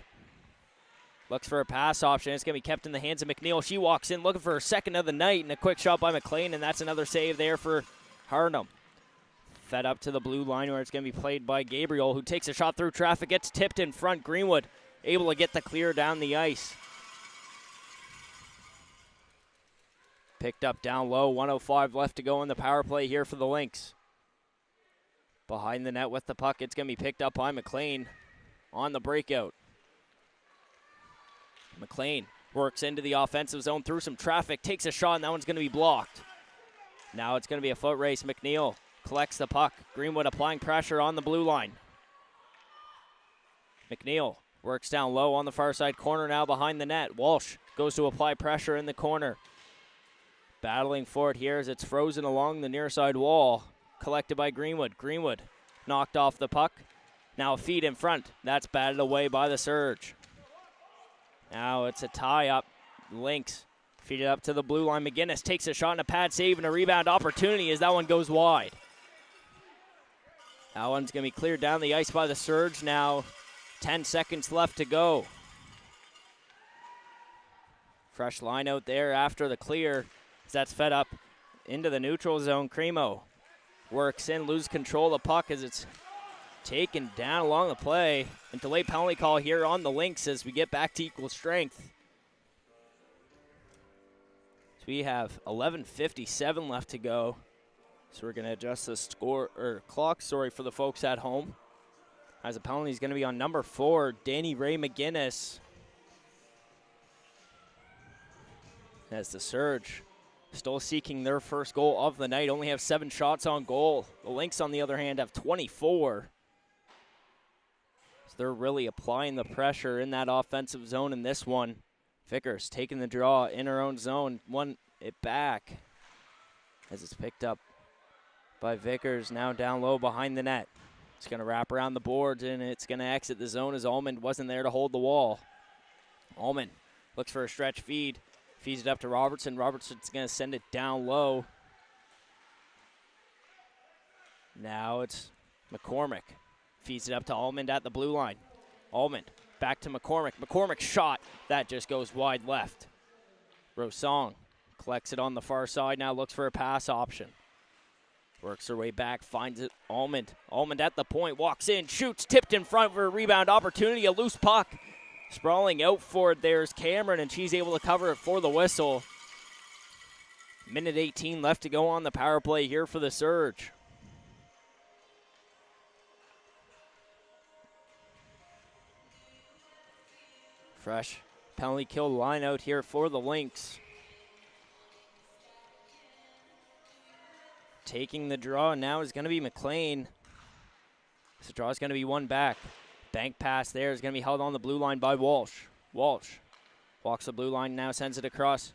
looks for a pass option. It's going to be kept in the hands of McNeil. She walks in looking for her second of the night, and a quick shot by McLean, and that's another save there for Harnham. Fed up to the blue line where it's going to be played by Gabriel, who takes a shot through traffic, gets tipped in front. Greenwood able to get the clear down the ice. Picked up down low, 1:05 left to go in the power play here for the Lynx. Behind the net with the puck, it's going to be picked up by McLean on the breakout. McLean works into the offensive zone through some traffic, takes a shot, and that one's going to be blocked. Now it's going to be a foot race. McNeil collects the puck. Greenwood applying pressure on the blue line. McNeil works down low on the far side corner now behind the net. Walsh goes to apply pressure in the corner. Battling for it here as it's frozen along the near side wall. Collected by Greenwood. Greenwood knocked off the puck. Now a feed in front. That's batted away by the Surge. Now it's a tie-up. Lynx feed it up to the blue line. McGinnis takes a shot and a pad save and a rebound opportunity as that one goes wide. That one's going to be cleared down the ice by the Surge now. 10 seconds left to go. Fresh line out there after the clear. As that's fed up into the neutral zone. Cremo works in, loses control of the puck as it's taken down along the play. And delayed penalty call here on the Lynx as we get back to equal strength. So we have 11:57 left to go. So we're going to adjust the clock for the folks at home. As a penalty is going to be on number 4, Danny Ray McGinnis. As the Surge still seeking their first goal of the night, only have 7 shots on goal. The Lynx, on the other hand, have 24. So they're really applying the pressure in that offensive zone in this one. Vickers taking the draw in her own zone, won it back as it's picked up by Vickers, now down low behind the net. It's going to wrap around the boards, and it's going to exit the zone as Almond wasn't there to hold the wall. Almond looks for a stretch feed. Feeds it up to Robertson. Robertson's going to send it down low. Now it's McCormick. Feeds it up to Almond at the blue line. Almond back to McCormick. McCormick's shot. That just goes wide left. Rosong collects it on the far side. Now looks for a pass option. Works her way back. Finds it. Almond. Almond at the point. Walks in. Shoots. Tipped in front for a rebound opportunity. A loose puck. Sprawling out for it, there's Cameron, and she's able to cover it for the whistle. Minute 18 left to go on the power play here for the Surge. Fresh penalty kill line out here for the Lynx. Taking the draw now is going to be McLean. This draw is going to be one back. Bank pass there is going to be held on the blue line by Walsh. Walsh walks the blue line now, sends it across.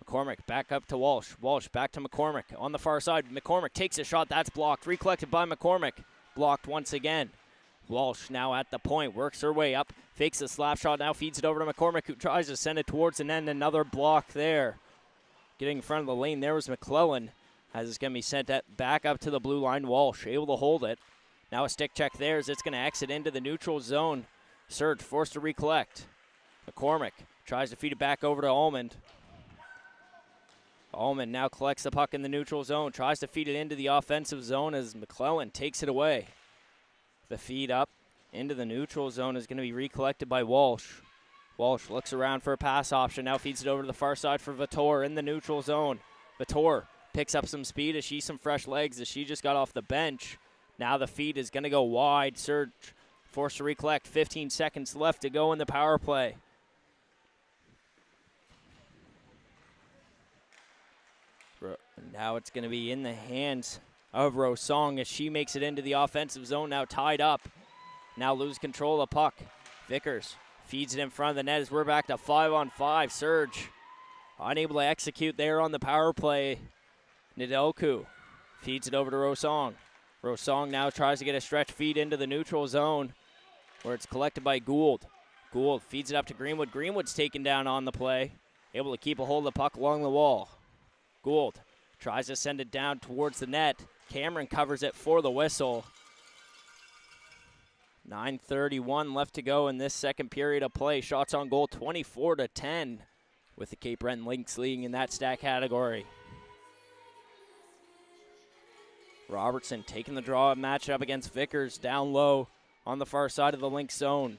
McCormick back up to Walsh. Walsh back to McCormick on the far side. McCormick takes a shot. That's blocked. Recollected by McCormick. Blocked once again. Walsh now at the point. Works her way up. Fakes the slap shot. Now feeds it over to McCormick, who tries to send it towards the net. Another block there. Getting in front of the lane there was McClellan. As it's going to be sent back up to the blue line. Walsh able to hold it. Now a stick check there as it's going to exit into the neutral zone. Surge forced to recollect. McCormick tries to feed it back over to Almond. Almond now collects the puck in the neutral zone. Tries to feed it into the offensive zone as McClellan takes it away. The feed up into the neutral zone is going to be recollected by Walsh. Walsh looks around for a pass option. Now feeds it over to the far side for Vitor in the neutral zone. Vitor picks up some speed as she's some fresh legs as she just got off the bench. Now the feed is going to go wide. Surge forced to recollect. 15 seconds left to go in the power play. Now it's going to be in the hands of Rosong as she makes it into the offensive zone. Now tied up. Now lose control of the puck. Vickers feeds it in front of the net as we're back to 5-on-5. Surge unable to execute there on the power play. Nidelku feeds it over to Rosong. Rosong now tries to get a stretch feed into the neutral zone where it's collected by Gould. Gould feeds it up to Greenwood. Greenwood's taken down on the play, able to keep a hold of the puck along the wall. Gould tries to send it down towards the net. Cameron covers it for the whistle. 9:31 left to go in this second period of play. Shots on goal 24-10 with the Cape Breton Lynx leading in that stat category. Robertson taking the draw matchup against Vickers down low on the far side of the Lynx zone.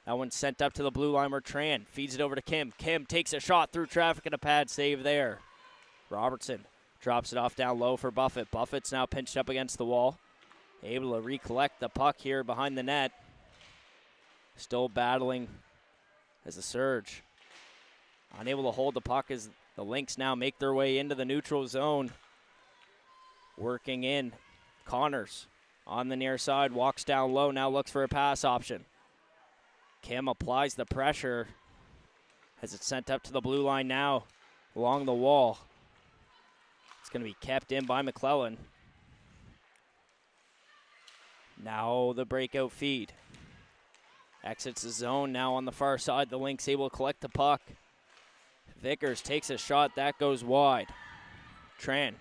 That one's sent up to the blue line where Tran feeds it over to Kim. Kim takes a shot through traffic and a pad save there. Robertson drops it off down low for Buffett. Buffett's now pinched up against the wall. Able to recollect the puck here behind the net. Still battling as the Surge. Unable to hold the puck as the Lynx now make their way into the neutral zone. Working in. Connors on the near side, walks down low, now looks for a pass option. Kim applies the pressure as it's sent up to the blue line now along the wall. It's going to be kept in by McClellan. Now the breakout feed. Exits the zone now on the far side. The Lynx able to collect the puck. Vickers takes a shot. That goes wide. Tran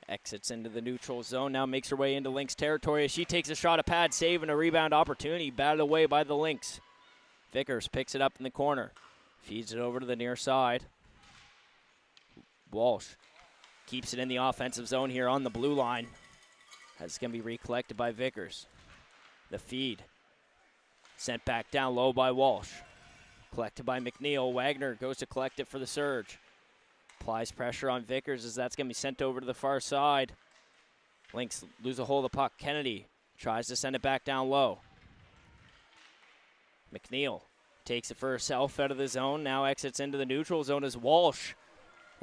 exits into the neutral zone. Now makes her way into Lynx territory. She takes a shot, a pad save, and a rebound opportunity. Batted away by the Lynx. Vickers picks it up in the corner. Feeds it over to the near side. Walsh keeps it in the offensive zone here on the blue line. That's going to be recollected by Vickers. The feed sent back down low by Walsh. Collected by McNeil. Wagner goes to collect it for the Surge. Applies pressure on Vickers as that's going to be sent over to the far side. Lynx lose a hold of the puck. Kennedy tries to send it back down low. McNeil takes it for herself out of the zone. Now exits into the neutral zone as Walsh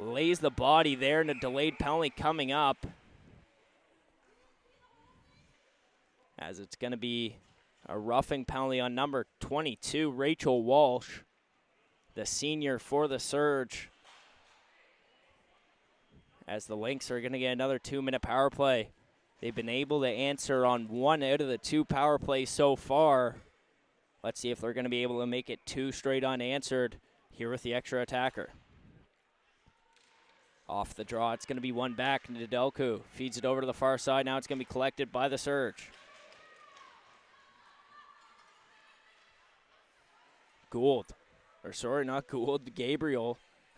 lays the body there, and a delayed penalty coming up. As it's going to be a roughing penalty on number 22, Rachel Walsh, the senior for the Surge. As the Lynx are going to get another 2-minute power play. They've been able to answer on 1 out of the 2 power plays so far. Let's see if they're going to be able to make it 2 straight unanswered here with the extra attacker. Off the draw, it's going to be one back into Delcu. Feeds it over to the far side. Now it's going to be collected by the Surge. Gabriel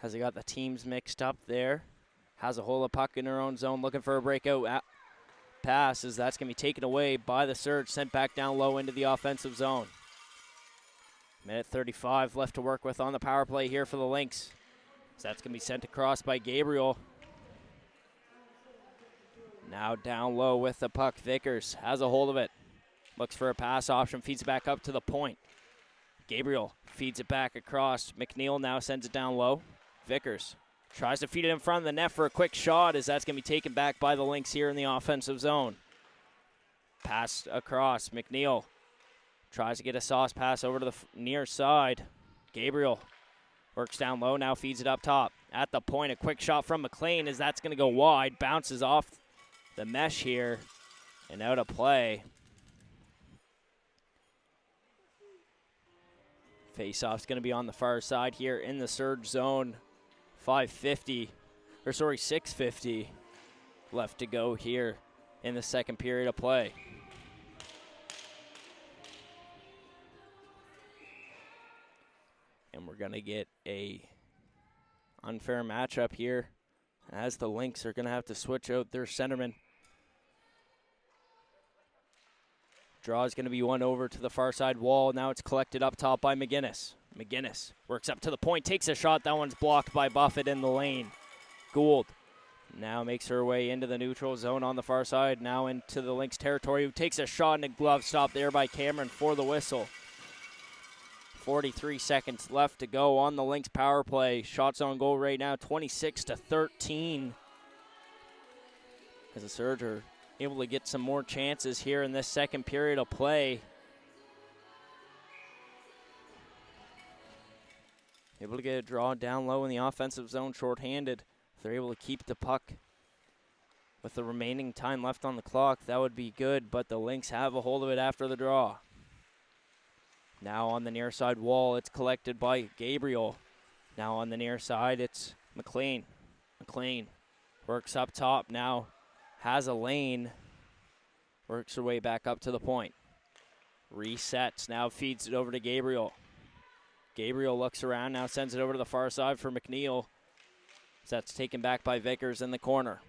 has got the teams mixed up there. Has a hold of puck in her own zone, looking for a breakout pass as that's going to be taken away by the Surge, sent back down low into the offensive zone. Minute 35 left to work with on the power play here for the Lynx. So that's going to be sent across by Gabriel. Now down low with the puck. Vickers has a hold of it. Looks for a pass option, feeds it back up to the point. Gabriel feeds it back across. McNeil now sends it down low. Vickers tries to feed it in front of the net for a quick shot as that's going to be taken back by the Lynx here in the offensive zone. Pass across. McNeil tries to get a sauce pass over to the near side. Gabriel works down low, now feeds it up top. At the point, a quick shot from McLean as that's going to go wide. Bounces off the mesh here and out of play. Face-off's going to be on the far side here in the Surge zone. 6:50 left to go here in the second period of play. And we're going to get a unfair matchup here as the Lynx are going to have to switch out their centerman. Draw is going to be one over to the far side wall. Now it's collected up top by McGinnis. McGinnis works up to the point, takes a shot. That one's blocked by Buffett in the lane. Gould now makes her way into the neutral zone on the far side. Now into the Lynx territory. Who takes a shot and a glove stop there by Cameron for the whistle. 43 seconds left to go on the Lynx power play. Shots on goal right now, 26-13. As the Surge are able to get some more chances here in this second period of play. Able to get a draw down low in the offensive zone, shorthanded. If they're able to keep the puck with the remaining time left on the clock, that would be good, but the Lynx have a hold of it after the draw. Now on the near side wall, it's collected by Gabriel. Now on the near side, it's McLean. McLean works up top now, has a lane, works her way back up to the point. Resets, now feeds it over to Gabriel. Gabriel looks around, now sends it over to the far side for McNeil. That's taken back by Vickers in the corner.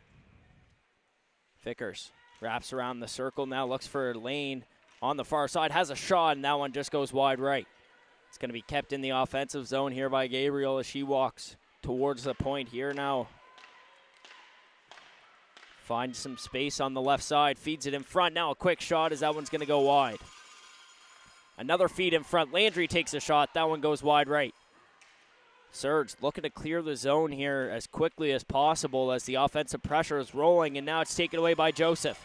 Vickers wraps around the circle, now looks for Lane on the far side, has a shot, and that one just goes wide right. It's going to be kept in the offensive zone here by Gabriel as she walks towards the point here now. Finds some space on the left side, feeds it in front. Now a quick shot as that one's going to go wide. Another feed in front. Landry takes a shot. That one goes wide right. Surge looking to clear the zone here as quickly as possible as the offensive pressure is rolling, and now it's taken away by Joseph.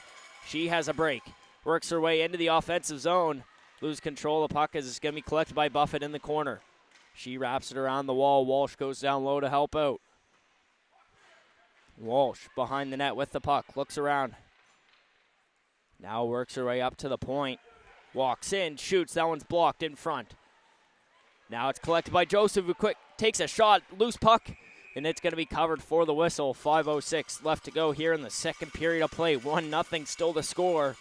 She has a break. Works her way into the offensive zone. Lose control of the puck as it's going to be collected by Buffett in the corner. She wraps it around the wall. Walsh goes down low to help out. Walsh behind the net with the puck. Looks around. Now works her way up to the point. Walks in, shoots. That one's blocked in front. Now it's collected by Joseph, who quick takes a shot. Loose puck, and it's going to be covered for the whistle. 5:06 left to go here in the second period of play. 1-0 still to score,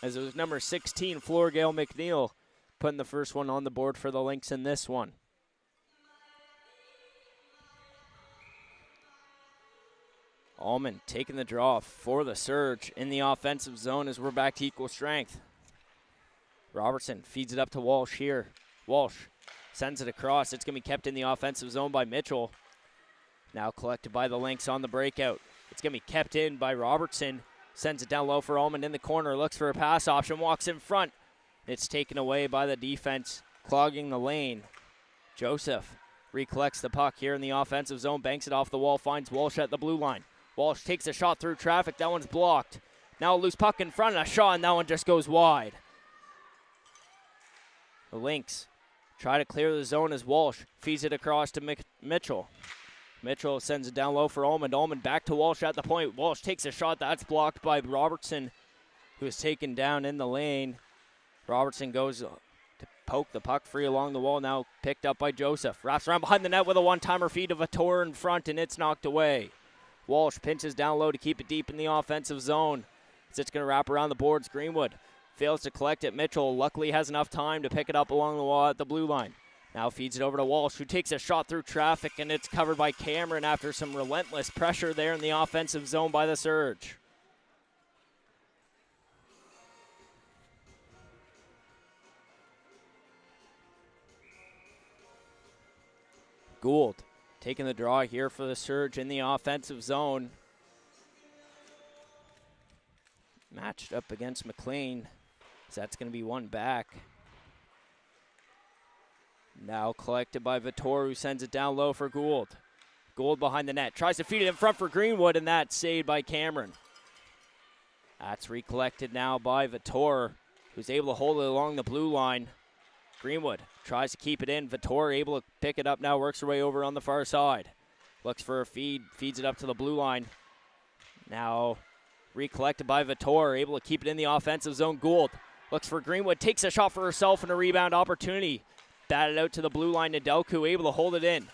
as it was number 16, Floorgale McNeil, putting the first one on the board for the Lynx in this one. Allman taking the draw for the Surge in the offensive zone as we're back to equal strength. Robertson feeds it up to Walsh here. Walsh sends it across. It's going to be kept in the offensive zone by Mitchell. Now collected by the Lynx on the breakout. It's going to be kept in by Robertson. Sends it down low for Allman in the corner. Looks for a pass option. Walks in front. It's taken away by the defense, clogging the lane. Joseph recollects the puck here in the offensive zone. Banks it off the wall. Finds Walsh at the blue line. Walsh takes a shot through traffic. That one's blocked. Now a loose puck in front and a shot, and that one just goes wide. The Lynx try to clear the zone as Walsh feeds it across to Mitchell. Mitchell sends it down low for Allman. Allman back to Walsh at the point. Walsh takes a shot. That's blocked by Robertson, who is taken down in the lane. Robertson goes to poke the puck free along the wall. Now picked up by Joseph. Wraps around behind the net with a one-timer feed of Vitor in front, and it's knocked away. Walsh pinches down low to keep it deep in the offensive zone. It's going to wrap around the boards. Greenwood fails to collect it. Mitchell luckily has enough time to pick it up along the wall at the blue line. Now feeds it over to Walsh, who takes a shot through traffic, and it's covered by Cameron after some relentless pressure there in the offensive zone by the Surge. Gould taking the draw here for the Surge in the offensive zone. Matched up against McLean. So that's going to be one back. Now collected by Vitor, who sends it down low for Gould. Gould behind the net. Tries to feed it in front for Greenwood, and that's saved by Cameron. That's recollected now by Vitor, who's able to hold it along the blue line. Greenwood tries to keep it in. Vitor able to pick it up now, works her way over on the far side. Looks for a feed, feeds it up to the blue line. Now recollected by Vitor, able to keep it in the offensive zone. Gould looks for Greenwood, takes a shot for herself and a rebound opportunity. Batted out to the blue line. Nedelku able to hold it in.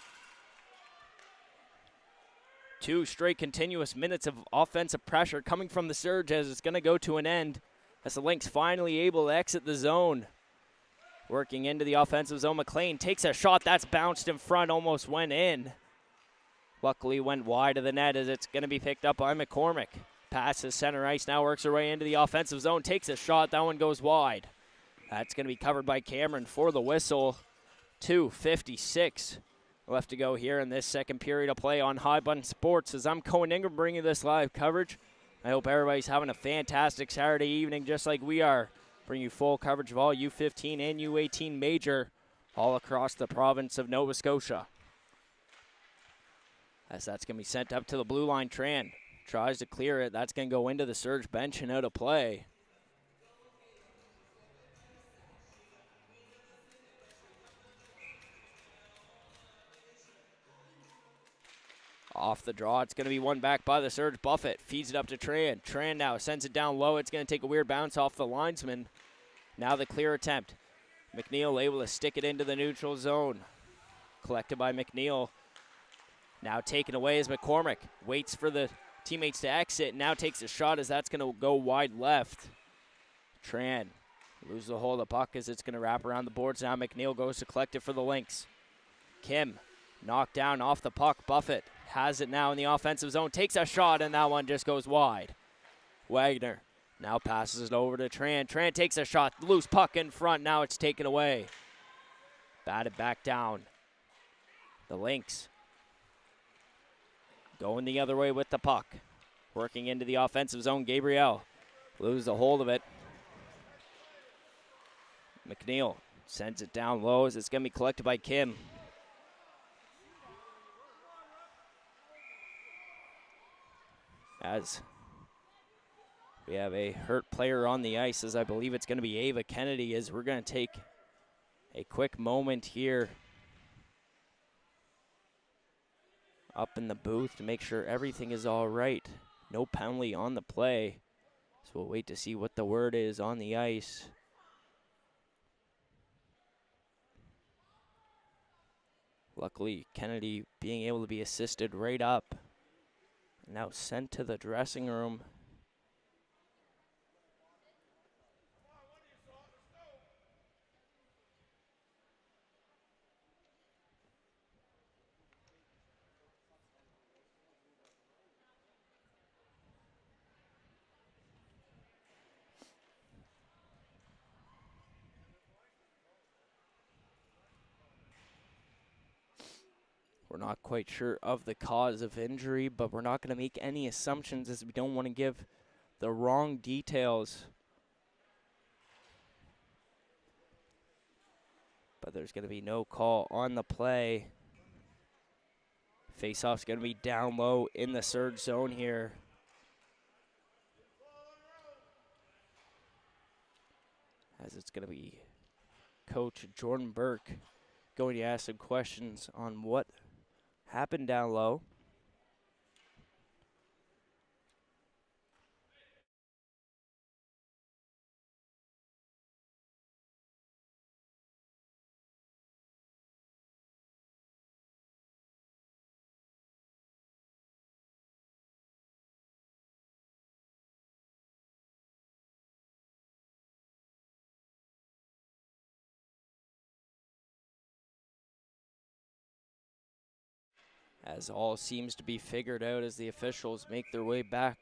2 straight continuous minutes of offensive pressure coming from the Surge as it's going to go to an end as the Lynx finally able to exit the zone. Working into the offensive zone, McLean takes a shot. That's bounced in front, almost went in. Luckily went wide of the net as it's going to be picked up by McCormick. Passes center ice, now works her way into the offensive zone. Takes a shot, that one goes wide. That's going to be covered by Cameron for the whistle. 2:56 left to go here in this second period of play on High Button Sports. As I'm Cohen Ingram bringing this live coverage, I hope everybody's having a fantastic Saturday evening just like we are. Bring you full coverage of all U15 and U18 major all across the province of Nova Scotia. As that's going to be sent up to the blue line, Tran tries to clear it. That's going to go into the Surge bench and out of play. Off the draw, it's going to be one back by the Surge. Buffett feeds it up to Tran. Tran now sends it down low. It's going to take a weird bounce off the linesman. Now the clear attempt. McNeil able to stick it into the neutral zone. Collected by McNeil. Now taken away as McCormick waits for the teammates to exit. Now takes a shot as that's going to go wide left. Tran Loses the hold of the puck as it's going to wrap around the boards. Now McNeil goes to collect it for the Lynx. Kim knocked down off the puck. Buffett has it now in the offensive zone. Takes a shot, and that one just goes wide. Wagner now passes it over to Tran. Tran takes a shot. Loose puck in front. Now it's taken away. Batted back down. The Lynx going the other way with the puck. Working into the offensive zone. Gabriel loses a hold of it. McNeil sends it down low as it's going to be collected by Kim. As we have a hurt player on the ice, as I believe it's going to be Ava Kennedy, as we're going to take a quick moment here up in the booth to make sure everything is all right. No penalty on the play. So we'll wait to see what the word is on the ice. Luckily, Kennedy being able to be assisted right up. Now sent to the dressing room. We're not quite sure of the cause of injury, but we're not going to make any assumptions as we don't want to give the wrong details. But there's going to be no call on the play. Faceoff's going to be down low in the surge zone here. As it's going to be Coach Jordan Burke going to ask some questions on what happened down low. As all seems to be figured out as the officials make their way back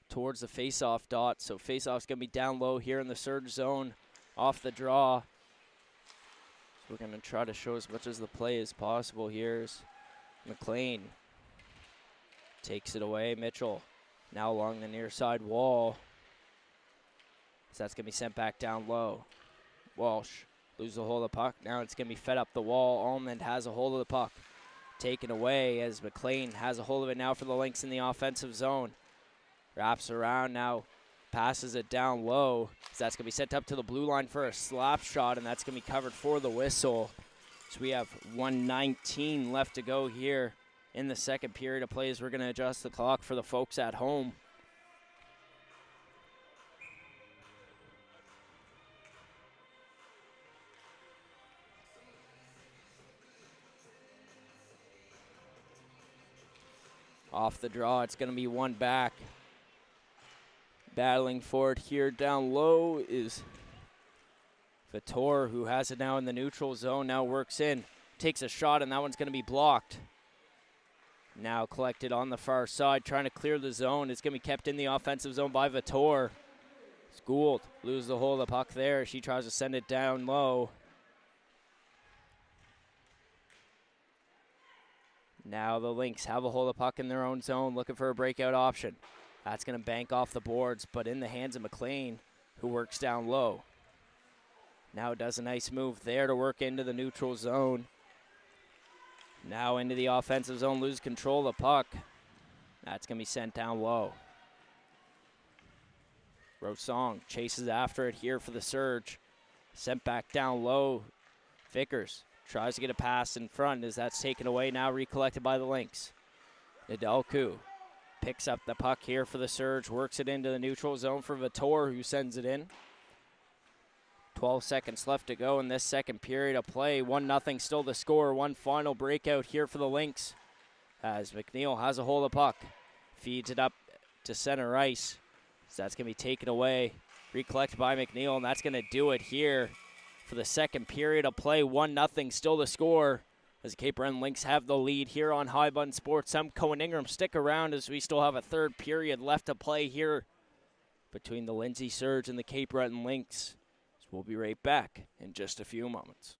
towards the face-off dot. So face-off's going to be down low here in the surge zone off the draw. So we're going to try to show as much as the play as possible here. As McLean takes it away. Mitchell now along the near side wall. So that's going to be sent back down low. Walsh loses a hold of the puck. Now it's going to be fed up the wall. Almond has a hold of the puck. Taken away as McLean has a hold of it now for the Lynx in the offensive zone. Wraps around now, passes it down low. So that's going to be sent up to the blue line for a slap shot, and that's going to be covered for the whistle. So we have 1:19 left to go here in the second period of play as we're going to adjust the clock for the folks at home. Off the draw, it's going to be one back. Battling for it here down low is Vitor, who has it now in the neutral zone, now works in, takes a shot, and that one's going to be blocked. Now collected on the far side, trying to clear the zone. It's going to be kept in the offensive zone by Vitor. Gould loses the hold of the puck there. She tries to send it down low. Now the Lynx have a hold of the puck in their own zone, looking for a breakout option. That's going to bank off the boards, but in the hands of McLean, who works down low. Now does a nice move there to work into the neutral zone. Now into the offensive zone, loses control of the puck. That's going to be sent down low. Rosong chases after it here for the surge. Sent back down low. Vickers tries to get a pass in front as that's taken away, now recollected by the Lynx. Nedelku picks up the puck here for the surge, works it into the neutral zone for Vitor, who sends it in. 12 seconds left to go in this second period of play. 1-0 still the score. One final breakout here for the Lynx as McNeil has a hold of the puck. Feeds it up to center ice. So that's going to be taken away Recollect by McNeil, and that's going to do it here for the second period of play. 1-0 still the score as the Cape Breton Lynx have the lead here on High Button Sports. I'm Cohen Ingram. Stick around as we still have a third period left to play here between the Lindsay Surge and the Cape Breton Lynx. So we'll be right back in just a few moments.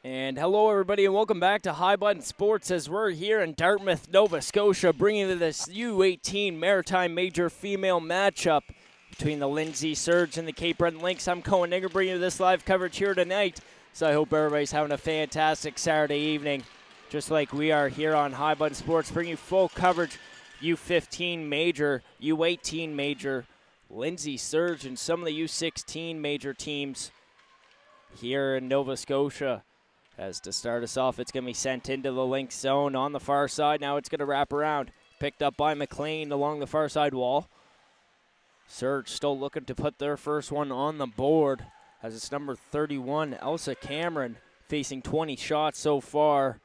And hello, everybody, and welcome back to High Button Sports as we're here in Dartmouth, Nova Scotia, bringing you this U18 Maritime Major female matchup between the Lindsay Surge and the Cape Breton Lynx. I'm Cohen Nigger, bringing you this live coverage here tonight. So I hope everybody's having a fantastic Saturday evening, just like we are here on High Button Sports, bringing you full coverage, U15 Major, U18 Major, Lindsay Surge, and some of the U16 Major teams here in Nova Scotia. As to start us off, it's going to be sent into the Lynx zone on the far side. Now it's going to wrap around. Picked up by McLean along the far side wall. Surge still looking to put their first one on the board as it's number 31, Elsa Cameron, facing 20 shots so far,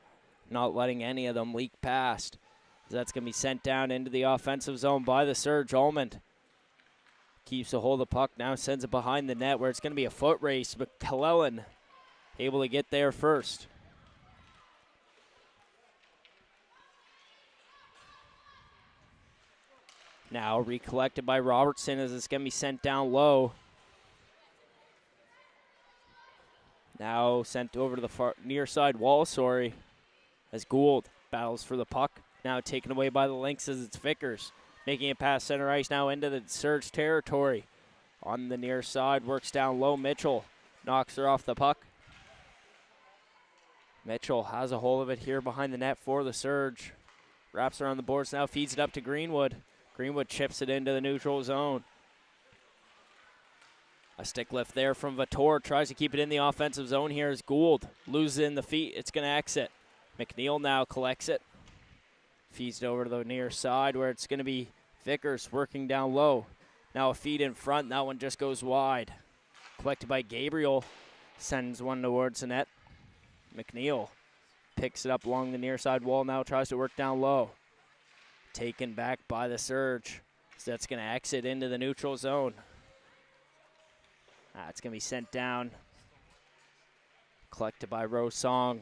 not letting any of them leak past. That's going to be sent down into the offensive zone by the Surge. Almond keeps a hold of the puck, now sends it behind the net where it's going to be a foot race. McClellan able to get there first. Now recollected by Robertson as it's going to be sent down low. Now sent over to the far near side wall, as Gould battles for the puck. Now taken away by the Lynx as it's Vickers. Making it past center ice now into the Surge territory. On the near side, works down low. Mitchell knocks her off the puck. Mitchell has a hold of it here behind the net for the Surge. Wraps around the boards now, feeds it up to Greenwood. Greenwood chips it into the neutral zone. A stick lift there from Vittor. Tries to keep it in the offensive zone here as Gould loses it in the feet. It's going to exit. McNeil now collects it. Feeds it over to the near side where it's going to be Vickers working down low. Now a feed in front. That one just goes wide. Collected by Gabriel. Sends one towards the net. McNeil picks it up along the near side wall, now tries to work down low. Taken back by the Surge. So that's going to exit into the neutral zone. It's going to be sent down. Collected by Rosong.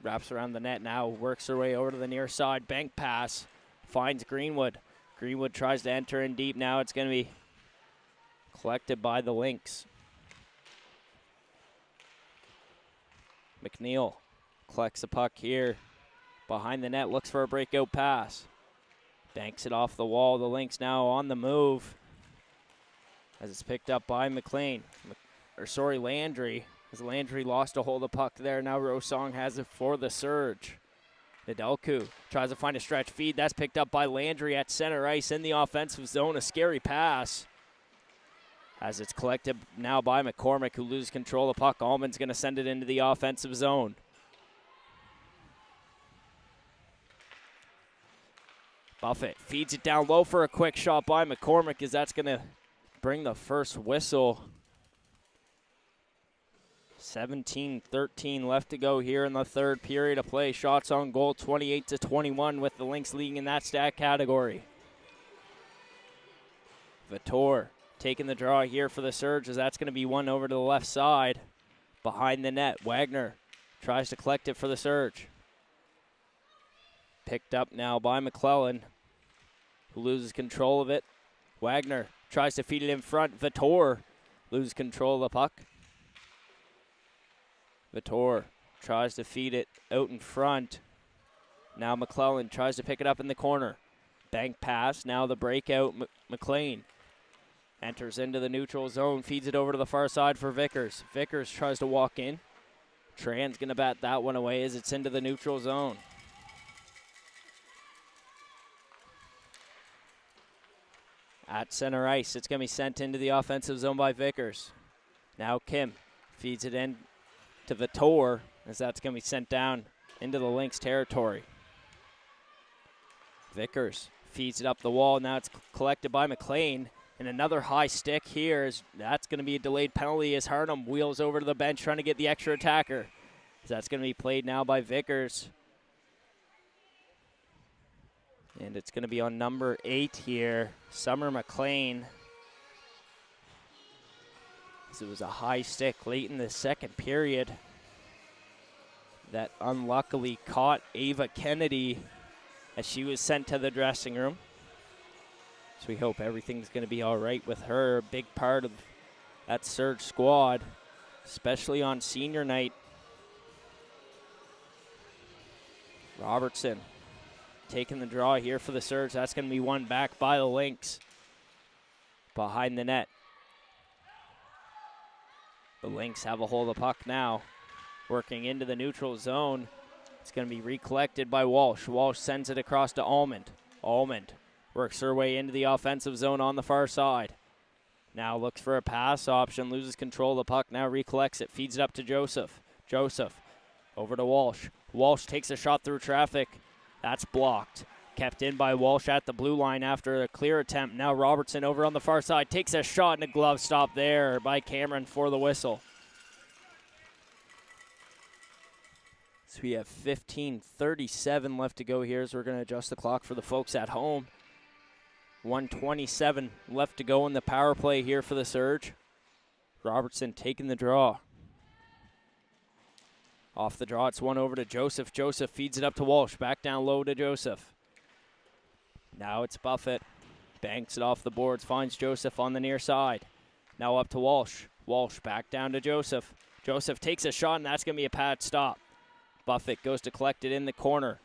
Wraps around the net now, works her way over to the near side. Bank pass. Finds Greenwood. Greenwood tries to enter in deep. Now it's going to be collected by the Lynx. McNeil collects the puck here behind the net, looks for a breakout pass. Banks it off the wall. The Lynx now on the move as it's picked up by Landry. As Landry lost a hold of the puck there. Now Rosong has it for the Surge. Nedelku tries to find a stretch feed. That's picked up by Landry at center ice in the offensive zone. A scary pass. As it's collected now by McCormick, who loses control of the puck. Allman's going to send it into the offensive zone. Buffett feeds it down low for a quick shot by McCormick, as that's going to bring the first whistle. 17-13 left to go here in the third period of play. Shots on goal 28-21 with the Lynx leading in that stat category. Vittor taking the draw here for the Surge, as that's going to be one over to the left side behind the net. Wagner tries to collect it for the Surge. Picked up now by McClellan, who loses control of it. Wagner tries to feed it in front. Vittor loses control of the puck. Vittor tries to feed it out in front. Now McClellan tries to pick it up in the corner. Bank pass, now the breakout. McLean enters into the neutral zone, feeds it over to the far side for Vickers. Vickers tries to walk in. Tran's going to bat that one away as it's into the neutral zone. At center ice, it's going to be sent into the offensive zone by Vickers. Now Kim feeds it in to Vittor, as that's going to be sent down into the Lynx territory. Vickers feeds it up the wall. Now it's collected by McLean. And another high stick here. That's going to be a delayed penalty as Harnum wheels over to the bench trying to get the extra attacker. So that's going to be played now by Vickers. And it's going to be on number 8 here, Summer McLean. So it was a high stick late in the second period that unluckily caught Ava Kennedy as she was sent to the dressing room. So we hope everything's going to be all right with her. A big part of that Surge squad, especially on senior night. Robertson taking the draw here for the Surge. That's going to be won back by the Lynx behind the net. The Lynx have a hold of the puck now, working into the neutral zone. It's going to be recollected by Walsh. Walsh sends it across to Almond. Almond works her way into the offensive zone on the far side. Now looks for a pass option, loses control of the puck, now recollects it, feeds it up to Joseph. Joseph over to Walsh. Walsh takes a shot through traffic. That's blocked. Kept in by Walsh at the blue line after a clear attempt. Now Robertson over on the far side takes a shot and a glove stop there by Cameron for the whistle. So we have 15:37 left to go here as we're going to adjust the clock for the folks at home. 1:27 left to go in the power play here for the Surge. Robertson taking the draw. Off the draw, it's one over to Joseph. Joseph feeds it up to Walsh. Back down low to Joseph. Now it's Buffett. Banks it off the boards, finds Joseph on the near side. Now up to Walsh. Walsh back down to Joseph. Joseph takes a shot, and that's going to be a pad stop. Buffett goes to collect it in the corner.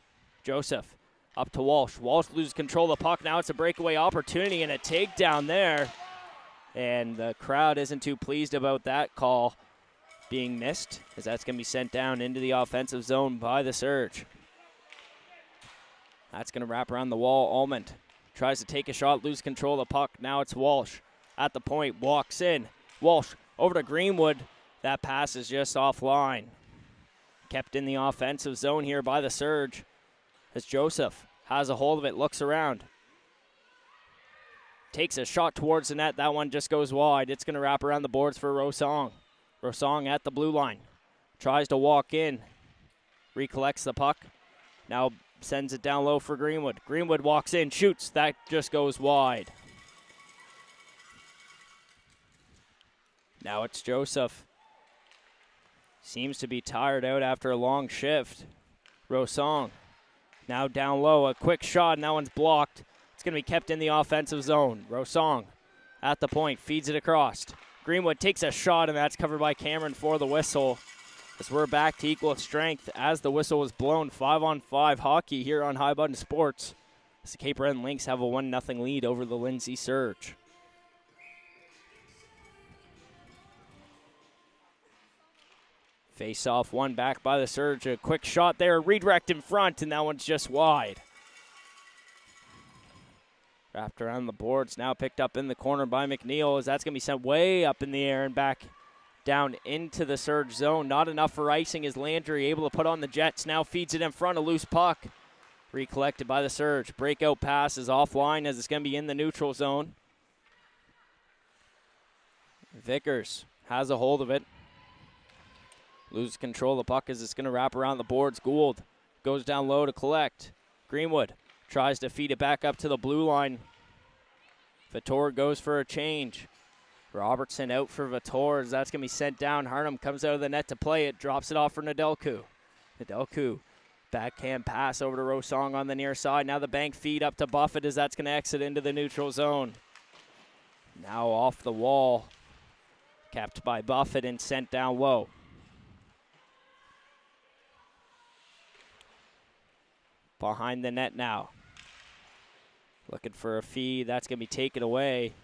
Joseph up to Walsh. Walsh loses control of the puck. Now it's a breakaway opportunity and a takedown there. And the crowd isn't too pleased about that call being missed, as that's going to be sent down into the offensive zone by the Surge. That's going to wrap around the wall. Almond tries to take a shot, lose control of the puck. Now it's Walsh at the point, walks in. Walsh over to Greenwood. That pass is just offline. Kept in the offensive zone here by the Surge as Joseph has a hold of it, looks around. Takes a shot towards the net. That one just goes wide. It's going to wrap around the boards for Rosong. Rosong at the blue line. Tries to walk in. Recollects the puck. Now sends it down low for Greenwood. Greenwood walks in, shoots. That just goes wide. Now it's Joseph. Seems to be tired out after a long shift. Rosong now down low. A quick shot, and that one's blocked. It's going to be kept in the offensive zone. Rosong at the point, feeds it across. Greenwood takes a shot, and that's covered by Cameron for the whistle. As we're back to equal strength as the whistle was blown. 5-on-5 hockey here on High Button Sports. As the Cape Red Lynx have a 1-0 lead over the Lindsay Surge. Face off one back by the Surge. A quick shot there, redirect in front, and that one's just wide. Wrapped around the boards, now picked up in the corner by McNeil, as that's going to be sent way up in the air and back down into the Surge zone. Not enough for icing as Landry able to put on the Jets. Now feeds it in front, a loose puck. Recollected by the Surge. Breakout pass is offline as it's going to be in the neutral zone. Vickers has a hold of it. Loses control of the puck as it's going to wrap around the boards. Gould goes down low to collect. Greenwood tries to feed it back up to the blue line. Vitor goes for a change. Robertson out for Vitor as that's going to be sent down. Harnum comes out of the net to play it, drops it off for Nedelku. Nedelku, backhand pass over to Rosong on the near side. Now the bank feed up to Buffett as that's going to exit into the neutral zone. Now off the wall, capped by Buffett and sent down low. Behind the net now. Looking for a feed. That's going to be taken away.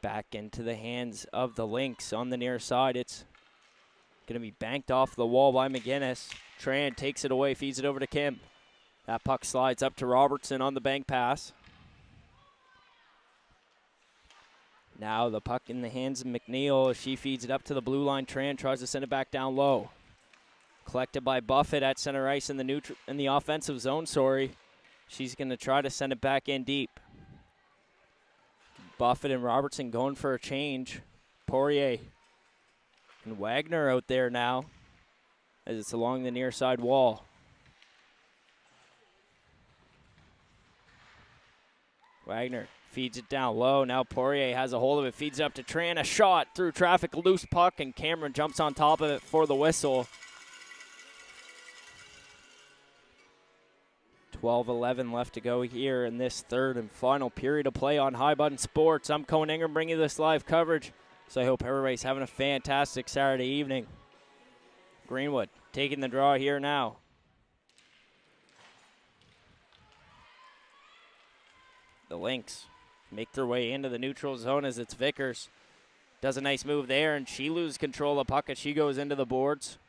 Back into the hands of the Lynx on the near side. It's going to be banked off the wall by McGinnis. Tran takes it away, feeds it over to Kim. That puck slides up to Robertson on the bank pass. Now the puck in the hands of McNeil. She feeds it up to the blue line. Tran tries to send it back down low. Collected by Buffett at center ice in the offensive zone, She's going to try to send it back in deep. Buffett and Robertson going for a change. Poirier and Wagner out there now as it's along the near side wall. Wagner feeds it down low. Now Poirier has a hold of it, feeds it up to Tran. A shot through traffic, loose puck, and Cameron jumps on top of it for the whistle. 12-11 left to go here in this third and final period of play on High Button Sports. I'm Cohen Ingram bringing you this live coverage, so I hope everybody's having a fantastic Saturday evening. Greenwood taking the draw here now. The Lynx make their way into the neutral zone as it's Vickers. Does a nice move there, and she loses control of the puck as she goes into the boards.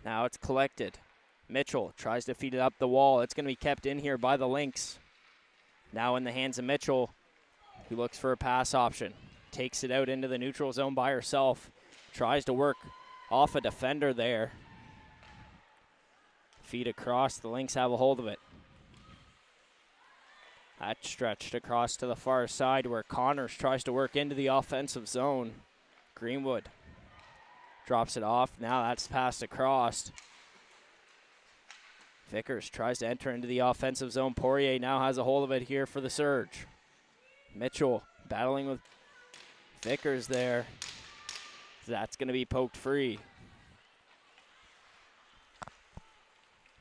Now it's collected. Mitchell tries to feed it up the wall. It's going to be kept in here by the Lynx. Now in the hands of Mitchell, who looks for a pass option. Takes it out into the neutral zone by herself. Tries to work off a defender there. Feed across, the Lynx have a hold of it. That stretched across to the far side where Connors tries to work into the offensive zone. Greenwood drops it off. Now that's passed across. Vickers tries to enter into the offensive zone. Poirier now has a hold of it here for the Surge. Mitchell battling with Vickers there. That's going to be poked free.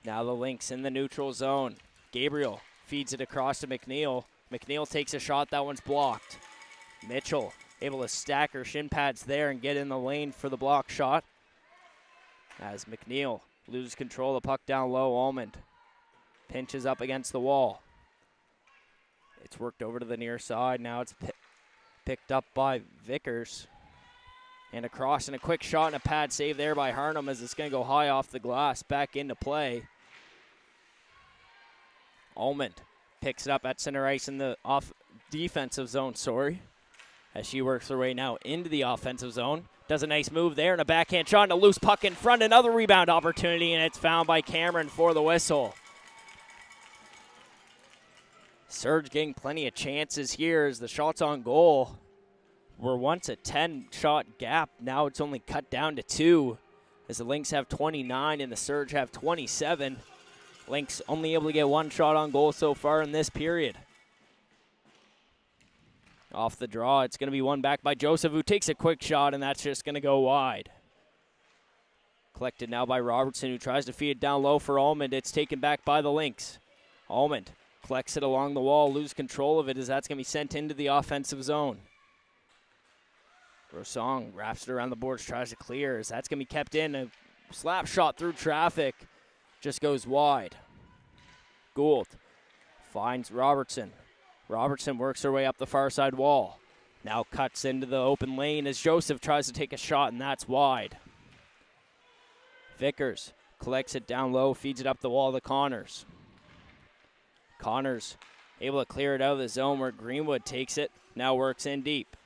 Now the Lynx in the neutral zone. Gabriel feeds it across to McNeil. McNeil takes a shot. That one's blocked. Mitchell able to stack her shin pads there and get in the lane for the block shot. As McNeil loses control of the puck down low, Almond pinches up against the wall. It's worked over to the near side. Now it's picked up by Vickers. And across, and a quick shot and a pad save there by Harnham as it's going to go high off the glass, back into play. Almond picks it up at center ice in the defensive zone, as she works her way now into the offensive zone. Does a nice move there and a backhand shot and a loose puck in front. Another rebound opportunity, and it's found by Cameron for the whistle. Surge getting plenty of chances here as the shots on goal were once a 10-shot gap. Now it's only cut down to 2 as the Lynx have 29 and the Surge have 27. Lynx only able to get 1 shot on goal so far in this period. Off the draw, it's going to be won back by Joseph, who takes a quick shot, and that's just going to go wide. Collected now by Robertson, who tries to feed it down low for Almond. It's taken back by the Lynx. Almond collects it along the wall, lose control of it as that's going to be sent into the offensive zone. Rosong wraps it around the boards, tries to clear as that's going to be kept in. A slap shot through traffic just goes wide. Gould finds Robertson. Robertson works her way up the far side wall. Now cuts into the open lane as Joseph tries to take a shot, and that's wide. Vickers collects it down low, feeds it up the wall to Connors. Connors able to clear it out of the zone where Greenwood takes it. Now works in deep.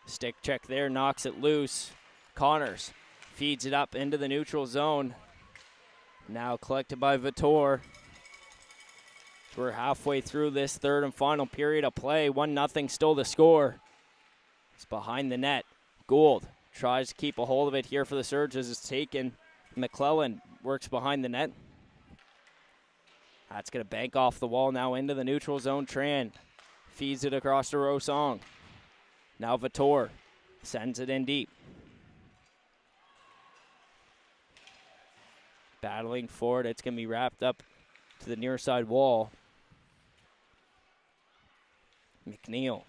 Stick check there, knocks it loose. Connors feeds it up into the neutral zone. Now collected by Vitor. We're halfway through this third and final period of play. 1-0 still the score. It's behind the net. Gould tries to keep a hold of it here for the Surge as it's taken. McClellan works behind the net. That's going to bank off the wall now into the neutral zone. Tran feeds it across to Rosong. Now Vitor sends it in deep. Battling for it. It's going to be wrapped up to the near side wall. McNeil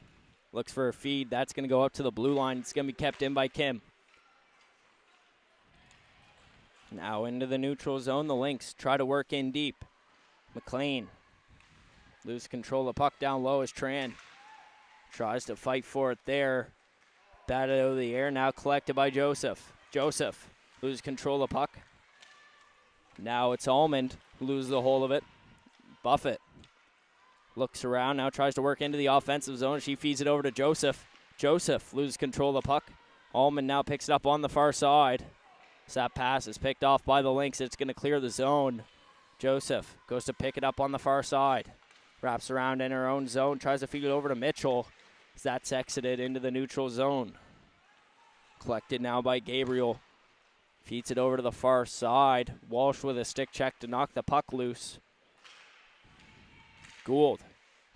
looks for a feed. That's going to go up to the blue line. It's going to be kept in by Kim. Now into the neutral zone. The Lynx try to work in deep. McLean lose control of the puck down low as Tran tries to fight for it there. Batted out of the air. Now collected by Joseph. Joseph loses control of the puck. Now it's Almond who loses the hold of it. Buffett looks around, now tries to work into the offensive zone. She feeds it over to Joseph. Joseph loses control of the puck. Almond now picks it up on the far side. So that pass is picked off by the Lynx. It's going to clear the zone. Joseph goes to pick it up on the far side. Wraps around in her own zone, tries to feed it over to Mitchell. That's exited into the neutral zone. Collected now by Gabriel. Feeds it over to the far side. Walsh with a stick check to knock the puck loose. Gould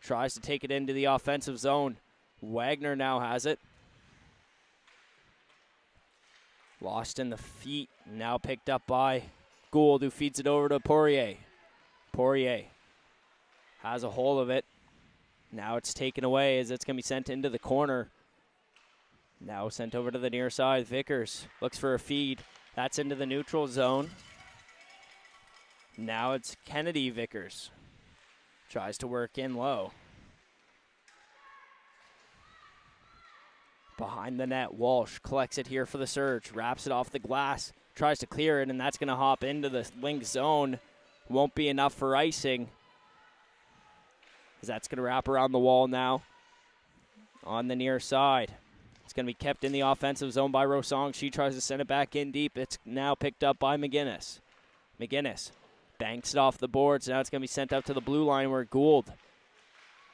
tries to take it into the offensive zone. Wagner now has it. Lost in the feet. Now picked up by Gould, who feeds it over to Poirier. Poirier has a hold of it. Now it's taken away as it's going to be sent into the corner. Now sent over to the near side. Vickers looks for a feed. That's into the neutral zone. Now it's Kennedy Vickers. Tries to work in low. Behind the net, Walsh collects it here for the Surge, wraps it off the glass, tries to clear it, and that's going to hop into the Lynx zone. Won't be enough for icing, as that's going to wrap around the wall now on the near side. It's going to be kept in the offensive zone by Rosong. She tries to send it back in deep. It's now picked up by McGinnis. McGinnis banks it off the boards. Now it's going to be sent up to the blue line where Gould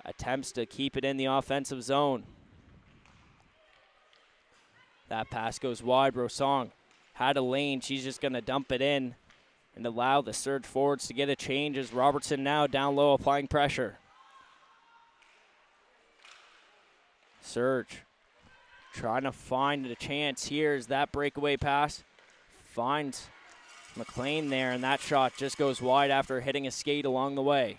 attempts to keep it in the offensive zone. That pass goes wide. Rosong had a lane. She's just going to dump it in and allow the Surge forwards to get a change as Robertson now down low applying pressure. Surge trying to find a chance here as that breakaway pass finds McLean there, and that shot just goes wide after hitting a skate along the way.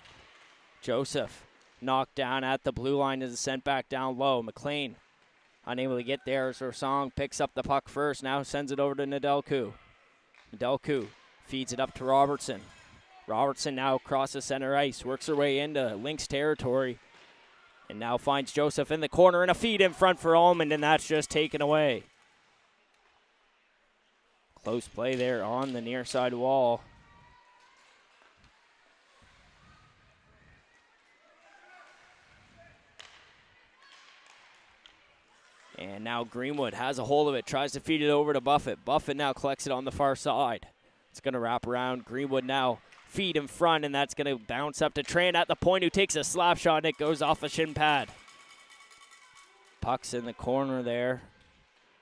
Joseph knocked down at the blue line as it's sent back down low. McLean unable to get there as Rosong picks up the puck first, now sends it over to Nedelku. Nedelku feeds it up to Robertson. Robertson now crosses center ice, works her way into Lynx territory, and now finds Joseph in the corner and a feed in front for Almond, and that's just taken away. Close play there on the near side wall. And now Greenwood has a hold of it, tries to feed it over to Buffett. Buffett now collects it on the far side. It's going to wrap around. Greenwood now feed in front, and that's going to bounce up to Tran at the point, who takes a slap shot, and it goes off a shin pad. Puck's in the corner there.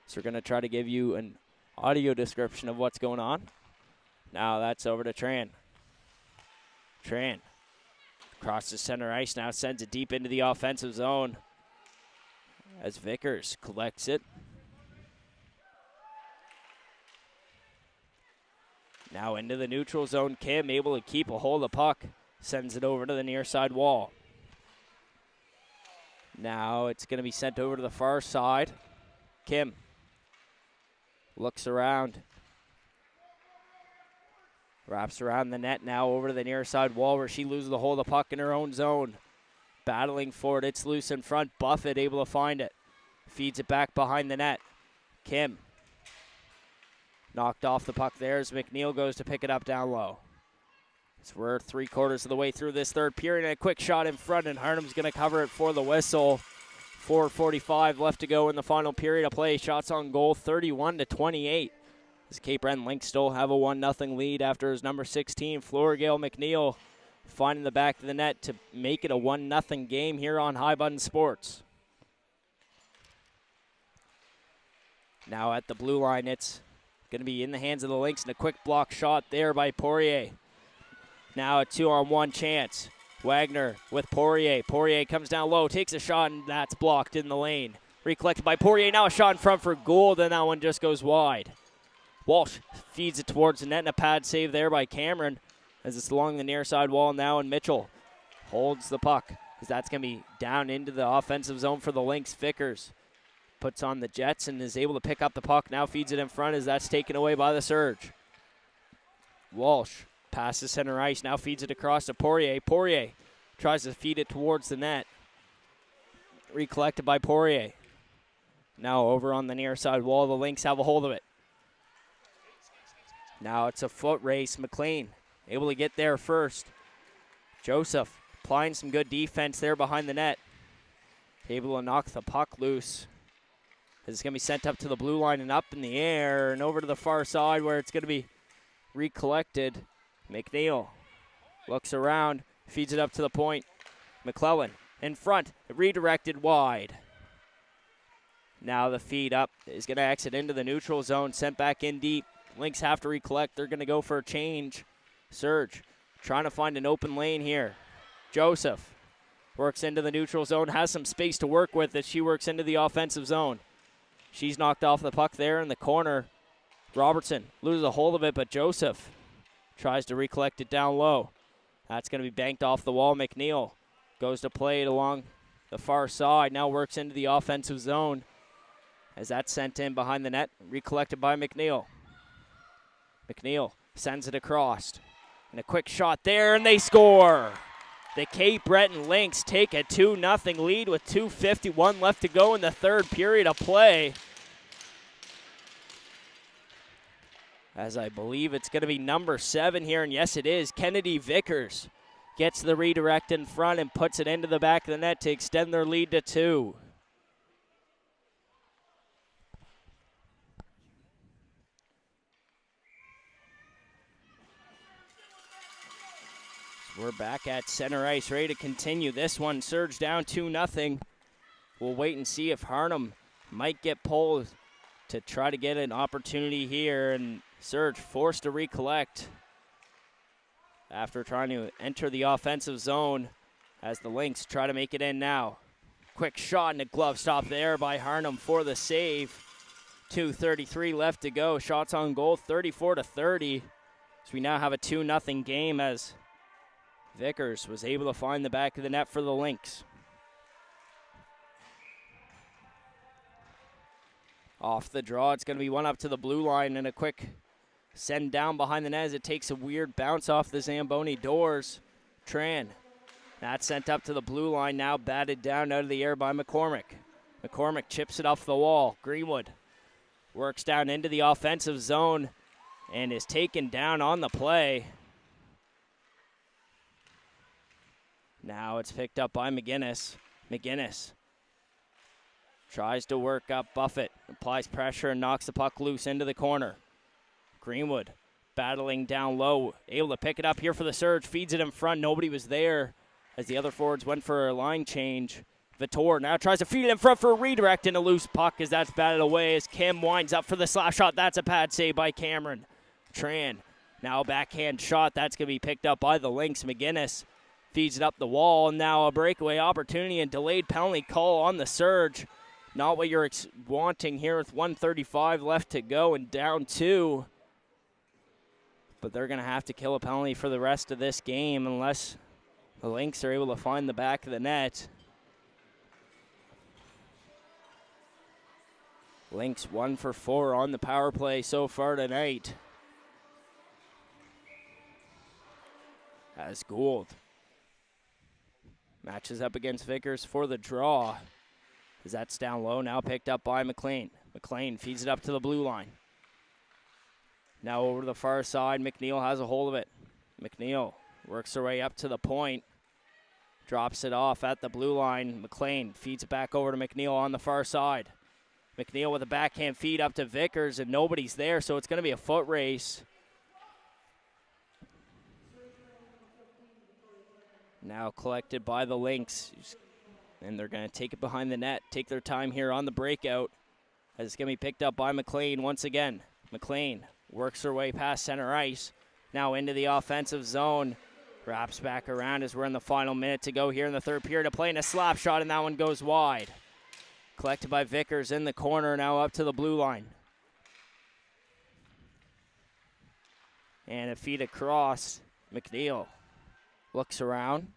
So we're going to try to give you an audio description of what's going on. Now that's over to Tran. Tran crosses center ice, now sends it deep into the offensive zone as Vickers collects it. Now into the neutral zone, Kim able to keep a hold of the puck, sends it over to the near side wall. Now it's going to be sent over to the far side. Kim looks around, wraps around the net, now over to the near side wall where she loses the hold of the puck in her own zone. Battling for it, it's loose in front. Buffett able to find it. Feeds it back behind the net. Kim knocked off the puck there as McNeil goes to pick it up down low. So we're 3/4 of the way through this third period, and a quick shot in front, and Harnham's going to cover it for the whistle. 4:45 left to go in the final period of play. Shots on goal, 31-28. As Cape Breton Lynx still have a 1-0 lead after his number 16, Florigale McNeil, finding the back of the net to make it a 1-0 game here on High Button Sports. Now at the blue line, it's going to be in the hands of the Lynx, and a quick block shot there by Poirier. Now a 2-on-1 chance. Wagner with Poirier. Poirier comes down low, takes a shot, and that's blocked in the lane. Recollected by Poirier. Now a shot in front for Gould, and that one just goes wide. Walsh feeds it towards the net, and a pad save there by Cameron as it's along the near side wall now, and Mitchell holds the puck as that's going to be down into the offensive zone for the Lynx. Vickers puts on the Jets and is able to pick up the puck. Now feeds it in front as that's taken away by the Surge. Walsh passes center ice, now feeds it across to Poirier. Poirier tries to feed it towards the net. Recollected by Poirier. Now over on the near side wall, the Lynx have a hold of it. Now it's a foot race. McLean able to get there first. Joseph applying some good defense there behind the net. Able to knock the puck loose. It's going to be sent up to the blue line and up in the air and over to the far side where it's going to be recollected. McNeil looks around, feeds it up to the point. McClellan in front, redirected wide. Now the feed up is going to exit into the neutral zone, sent back in deep. Lynx have to recollect. They're going to go for a change. Surge trying to find an open lane here. Joseph works into the neutral zone, has some space to work with as she works into the offensive zone. She's knocked off the puck there in the corner. Robertson loses a hold of it, but Joseph tries to recollect it down low. That's going to be banked off the wall. McNeil goes to play it along the far side. Now works into the offensive zone as that's sent in behind the net. Recollected by McNeil. McNeil sends it across. And a quick shot there, and they score. The Cape Breton Lynx take a 2-0 lead with 2:51 left to go in the third period of play. As I believe it's going to be number 7 here, and yes it is, Kennedy Vickers gets the redirect in front and puts it into the back of the net to extend their lead to 2. We're back at center ice, ready to continue this one. Surge down 2-0. We'll wait and see if Harnham might get pulled to try to get an opportunity here, and Surge forced to recollect after trying to enter the offensive zone as the Lynx try to make it in now. Quick shot and a glove stop there by Harnham for the save. 2:33 left to go. Shots on goal, 34-30. So we now have a 2-0 game as Vickers was able to find the back of the net for the Lynx. Off the draw, it's going to be one up to the blue line and a quick send down behind the net as it takes a weird bounce off the Zamboni doors. Tran, that's sent up to the blue line, now batted down out of the air by McCormick. McCormick chips it off the wall. Greenwood works down into the offensive zone and is taken down on the play. Now it's picked up by McGinnis. McGinnis tries to work up Buffett, applies pressure and knocks the puck loose into the corner. Greenwood battling down low, able to pick it up here for the Surge, feeds it in front. Nobody was there as the other forwards went for a line change. Vittor now tries to feed it in front for a redirect and a loose puck as that's batted away as Kim winds up for the slap shot. That's a pad save by Cameron. Tran, now a backhand shot. That's going to be picked up by the Lynx. McGinnis feeds it up the wall, and now a breakaway opportunity and delayed penalty call on the Surge. Not what you're wanting here with 1:35 left to go and down 2. But they're going to have to kill a penalty for the rest of this game unless the Lynx are able to find the back of the net. Lynx 1 for 4 on the power play so far tonight. As Gould matches up against Vickers for the draw. As that's down low, now picked up by McLean. McLean feeds it up to the blue line. Now over to the far side, McNeil has a hold of it. McNeil works her way up to the point. Drops it off at the blue line. McLean feeds it back over to McNeil on the far side. McNeil with a backhand feed up to Vickers, and nobody's there, so it's going to be a foot race. Now collected by the Lynx, and they're going to take it behind the net, take their time here on the breakout, as it's going to be picked up by McLean once again. McLean works her way past center ice, now into the offensive zone, wraps back around as we're in the final minute to go here in the third period of play, and a slap shot, and that one goes wide. Collected by Vickers in the corner, now up to the blue line. And a feed across. McNeil looks around.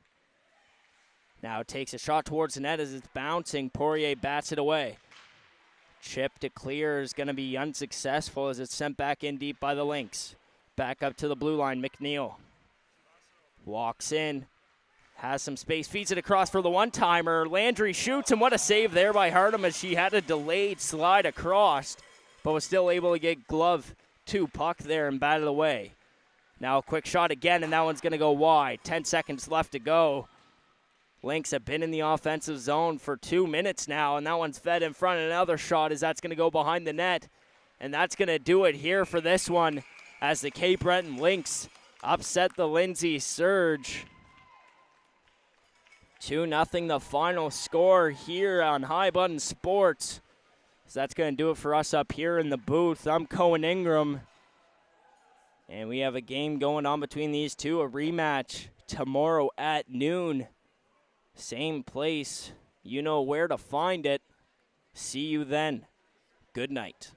Now takes a shot towards the net as it's bouncing. Poirier bats it away. Chip to clear is going to be unsuccessful as it's sent back in deep by the Lynx. Back up to the blue line. McNeil walks in. Has some space, feeds it across for the one-timer. Landry shoots, and what a save there by Harnham as she had a delayed slide across, but was still able to get glove to puck there and bat it away. Now a quick shot again, and that one's going to go wide. 10 seconds left to go. Lynx have been in the offensive zone for 2 minutes now, and that one's fed in front. Another shot as that's going to go behind the net, and that's going to do it here for this one as the Cape Breton Lynx upset the Lindsay Surge. 2-0 the final score here on High Button Sports. So that's going to do it for us up here in the booth. I'm Cohen Ingram. And we have a game going on between these two, a rematch tomorrow at noon. Same place. You know where to find it. See you then. Good night.